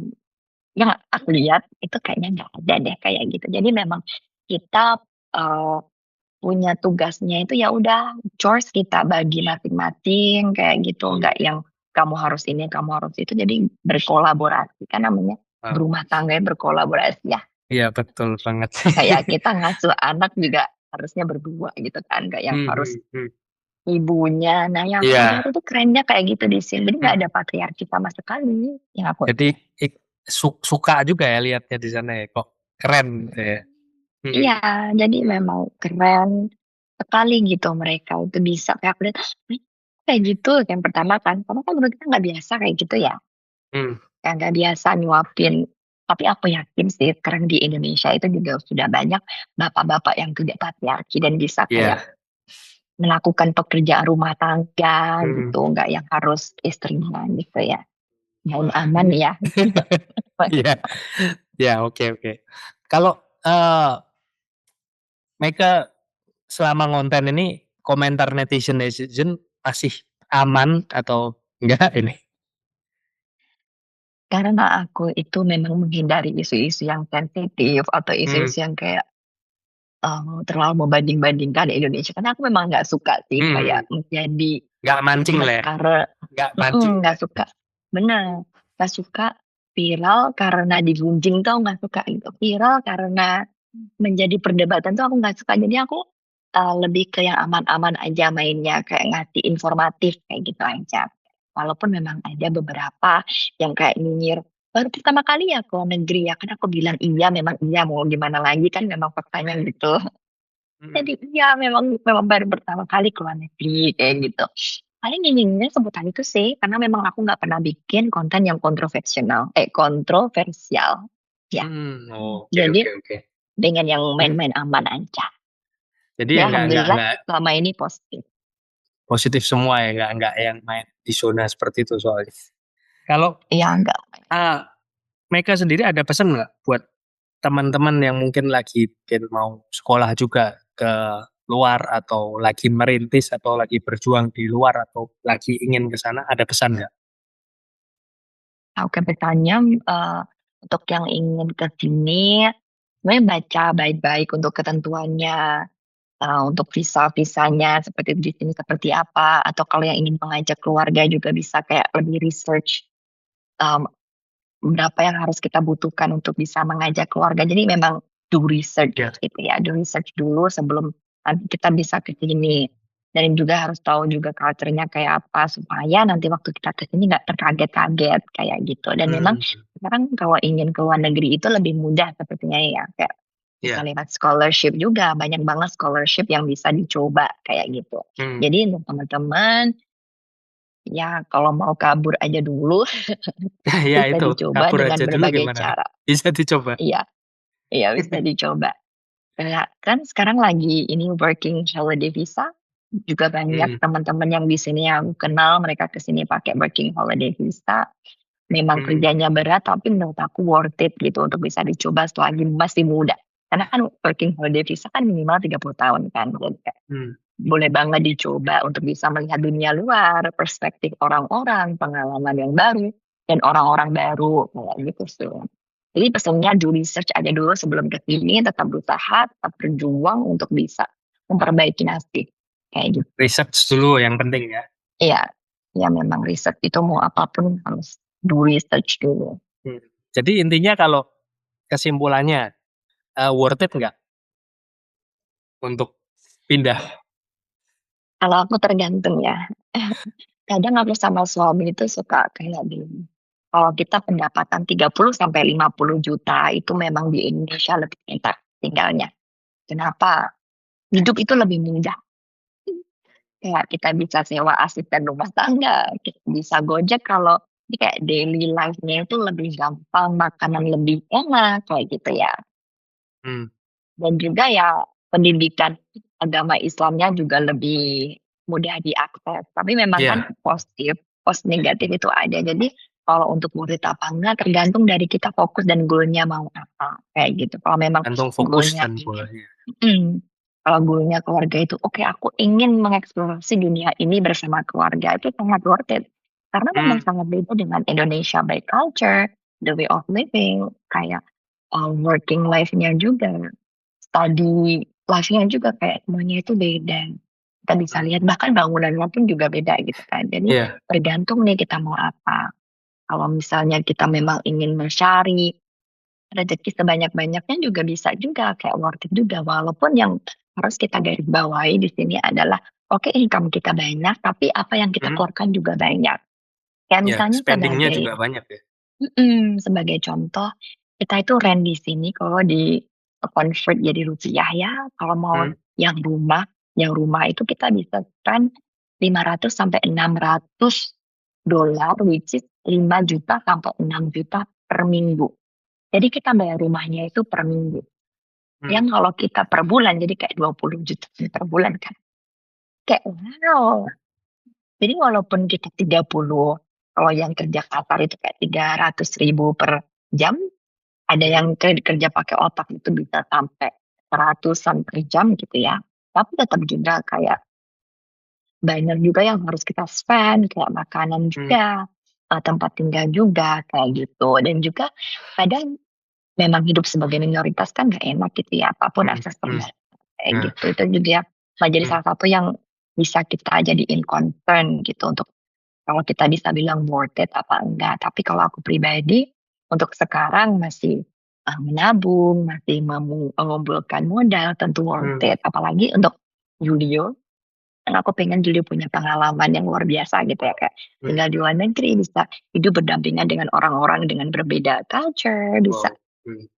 yang aku lihat itu kayaknya nggak ada deh kayak gitu. Jadi memang kita punya tugasnya itu ya udah chores kita bagi masing-masing kayak gitu, nggak yang kamu harus ini, kamu harus itu. Jadi berkolaborasi kan namanya berumah tangga, berkolaborasi ya. Iya betul banget. Kayak kita ngasuh anak juga harusnya berdua gitu kan, nggak yang harus ibunya. Nah, yang aku lihat itu kerennya kayak gitu di sini. Jadi nggak ada patriarki sama sekali. Yang aku Jadi suka juga ya lihatnya di sana ya, kok keren gitu ya. Iya, jadi memang keren sekali gitu mereka itu bisa kayak aku lihat, kayak gitu yang pertama kan. Karena kan menurut kita nggak biasa kayak gitu ya. Kayak nggak biasa nyuapin. Tapi aku yakin sih sekarang di Indonesia itu juga sudah banyak bapak-bapak yang tidak patriarki dan bisa kayak melakukan pekerjaan rumah tangga gitu, nggak yang harus istrinya gitu ya. Dan aman ya. Iya. Ya, oke. Kalau Meka selama ngonten ini komentar netizen masih aman atau enggak ini? Karena aku itu memang menghindari isu-isu yang sensitif atau isu-isu yang kayak terlalu membanding-bandingkan Indonesia. Karena aku memang nggak suka sih kayak menjadi nggak mancing lah ya? Nggak suka. Benar, nggak suka viral karena digunjing, tau, nggak suka gitu. Viral karena menjadi perdebatan tuh aku nggak suka. Jadi aku lebih ke yang aman-aman aja mainnya, kayak ngasih informatif kayak gitu aja. Walaupun memang ada beberapa yang kayak nyinyir, baru pertama kali ya ke luar negeri ya, kan aku bilang iya, memang iya, mau gimana lagi kan memang faktanya gitu. Jadi iya, memang baru pertama kali ke luar negeri kayak gitu. Paling nyinyirnya sebutan itu sih, karena memang aku nggak pernah bikin konten yang kontroversial. Ya. Jadi dengan yang main-main aman aja. Jadi Ya, ya alhamdulillah selama ini positif semua ya, nggak yang main di zona seperti itu soalnya. Kalau enggak. Meka sendiri ada pesan nggak buat teman-teman yang mungkin lagi mau sekolah juga ke luar atau lagi merintis atau lagi berjuang di luar atau lagi ingin ke sana, ada pesan nggak? Oke, pesannya untuk yang ingin ke sini, sebenarnya baca baik-baik untuk ketentuannya, untuk visa-visanya seperti di sini seperti apa, atau kalau yang ingin mengajak keluarga juga bisa kayak lebih research berapa yang harus kita butuhkan untuk bisa mengajak keluarga. Jadi memang do research Ya. gitu ya, do research dulu sebelum nanti kita bisa ke sini. Dan juga harus tahu juga culture-nya kayak apa supaya nanti waktu kita ke sini nggak terkaget-kaget kayak gitu. Dan memang sekarang kalau ingin ke luar negeri itu lebih mudah sepertinya ya, kayak bisa Iya. lewat scholarship juga, banyak banget scholarship yang bisa dicoba kayak gitu. Jadi untuk teman-teman ya kalau mau kabur aja dulu Ya bisa itu, dicoba kabur dengan aja dulu berbagai gimana nih? cara. Bisa dicoba? Iya, iya bisa dicoba. Kayak kan sekarang lagi ini working holiday visa, juga banyak teman-teman yang di sini yang aku kenal mereka ke sini pakai working holiday visa. Memang kerjanya berat tapi menurut aku worth it gitu untuk bisa dicoba selagi masih muda. Karena kan working holiday visa kan minimal 30 tahun kan. Jadi kayak boleh banget dicoba untuk bisa melihat dunia luar, perspektif orang-orang, pengalaman yang baru, dan orang-orang baru kayak gitu sih. Jadi pesannya do research aja dulu sebelum ke sini, tetap berusaha, tetap berjuang untuk bisa memperbaiki nasib kayak gitu. Research dulu yang penting ya. Iya, ya memang riset itu mau apapun harus do research dulu. Jadi intinya kalau kesimpulannya worth it nggak untuk pindah? Kalau aku tergantung ya. Kadang aku sama suami itu suka kayak gini. Kalau kita pendapatan 30 sampai 50 juta itu memang di Indonesia lebih enak tinggalnya. Kenapa? Hidup itu lebih mudah. Kayak kita bisa sewa asisten rumah tangga, kita bisa Gojek kalau ini kayak daily life-nya itu lebih gampang, makanan lebih enak kayak gitu ya. Dan juga ya pendidikan agama Islamnya juga lebih mudah diakses. Tapi memang kan positif, negatif itu ada. Jadi kalau untuk murid apa enggak tergantung dari kita fokus dan goalnya mau apa kayak gitu. Kalau memang Gantung fokus goalnya dan bolanya. kalau goalnya keluarga itu oke aku ingin mengeksplorasi dunia ini bersama keluarga itu sangat worth it. Karena memang sangat beda dengan Indonesia by culture, the way of living, kayak working life-nya juga study life-nya juga kayak semuanya itu beda. Kita bisa lihat bahkan bangunannya pun juga beda gitu kan. Jadi tergantung nih kita mau apa. Kalau misalnya kita memang ingin mencari rezeki sebanyak-banyaknya juga bisa juga kayak worth it juga. Walaupun yang harus kita garis bawahi di sini adalah oke income kita banyak tapi apa yang kita keluarkan juga banyak. Kayak misalnya spendingnya juga banyak ya. sebagai contoh, kita itu rent di sini kalau di convert jadi rupiah ya, kalau mau yang rumah itu kita bisa spend 500 sampai 600 dolar, which is 5 juta sampai 6 juta per minggu. Jadi kita bayar rumahnya itu per minggu. Yang kalau kita per bulan jadi kayak 20 juta per bulan kan. Kayak wow. Jadi walaupun kita 30, kalau yang kerja kasar itu kayak 300.000 per jam, ada yang kerja pakai otak itu bisa sampai 100-an per jam gitu ya. Tapi tetap juga kayak banyak juga yang harus kita spend, kayak makanan juga, tempat tinggal juga, kayak gitu. Dan juga kadang memang hidup sebagai minoritas kan gak enak gitu ya, apapun akses terbatas kayak gitu. Itu juga menjadi salah satu yang bisa kita jadiin concern gitu untuk kalau kita bisa bilang worth it apa enggak. Tapi kalau aku pribadi untuk sekarang masih menabung, masih mengumpulkan modal tentu worth it. Apalagi untuk Julio, kan aku pengen Julio punya pengalaman yang luar biasa gitu ya kayak tinggal di luar negeri bisa hidup berdampingan dengan orang-orang dengan berbeda culture, bisa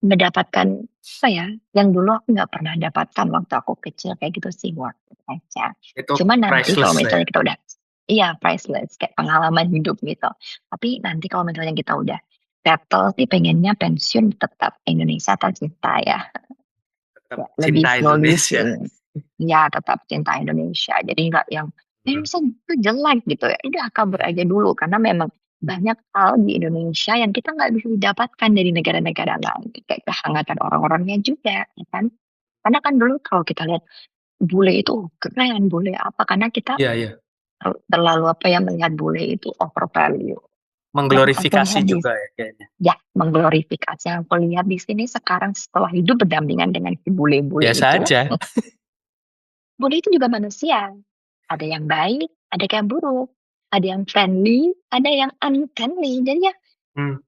mendapatkan apa ya yang dulu aku nggak pernah dapatkan waktu aku kecil kayak gitu sih worth it aja. Itu Cuma nanti kalau priceless ya. misalnya kita udah priceless kayak pengalaman hidup gitu. Tapi nanti kalau misalnya kita udah settle sih pengennya pensiun tetap Indonesia tercinta ya. Tetap Lebih cinta slow Indonesia. living. Ya tetap cinta Indonesia. Jadi nggak yang Indonesia itu jelek gitu ya. Udah kabur aja dulu karena memang banyak hal di Indonesia yang kita nggak bisa dapatkan dari negara-negara lain. Kayak kehangatan orang-orangnya juga, ya kan? Karena kan dulu kalau kita lihat bule itu keren, bule apa? Karena kita Iya. terlalu apa ya melihat bule itu over value. Mengglorifikasi juga ya kayaknya. Ya, mengglorifikasi. Yang aku lihat di sini sekarang setelah hidup berdampingan dengan si bule-bule Biasa itu. aja. Bule itu juga manusia. Ada yang baik, ada yang buruk. Ada yang friendly, ada yang unfriendly. Jadi ya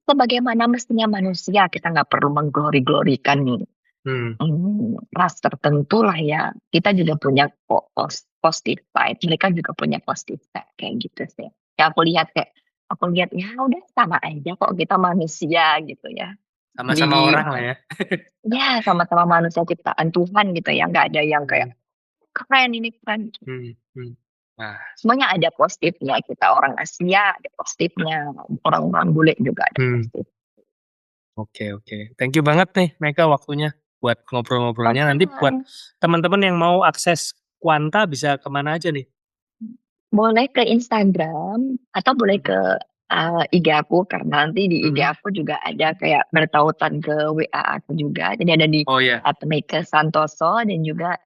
Sebagaimana mestinya manusia, kita nggak perlu mengglori-glorikan ras tertentu lah ya. Kita juga punya positive side, mereka juga punya positive side kayak gitu sih. Ya aku lihat ya udah sama aja kok, kita manusia gitu ya. Sama-sama Di orang lah ya. ya sama-sama manusia ciptaan Tuhan gitu ya, nggak ada yang kayak keren ini keren. Nah, Semuanya ada positifnya, kita orang Asia ada positifnya, orang-orang bule juga ada positif. Oke. Thank you banget nih Mega waktunya buat ngobrol-ngobrolnya. Nanti buat Oke. teman-teman yang mau akses Quanta bisa kemana aja nih? Boleh ke Instagram atau boleh ke IG aku, karena nanti di IG aku juga ada kayak bertautan ke WA aku juga. Jadi ada di Oh ya, @meikesantoso dan juga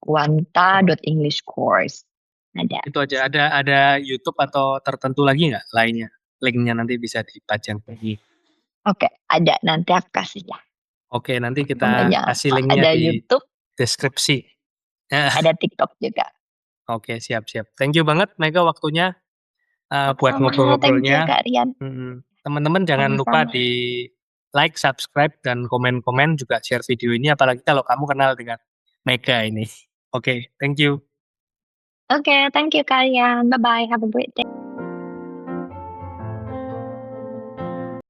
@quanta.englishcourse. Ada. itu aja. Ada YouTube atau tertentu lagi nggak lainnya? Linknya nanti bisa dipajang lagi. Oke, ada, nanti aku kasih ya. Oke, nanti kita Namanya kasih linknya ada di YouTube, deskripsi. ada TikTok juga. Oke, siap. Thank you banget Mega waktunya buat Sama-sama, thank you ngobrol-ngobrolnya. Kak Rian. Teman-teman jangan lupa Sama-sama. di like, subscribe, dan komen-komen, juga share video ini, apalagi kalau kamu kenal dengan Mega ini. Oke, thank you. Oke, thank you Kak Rian. Bye-bye, have a great day.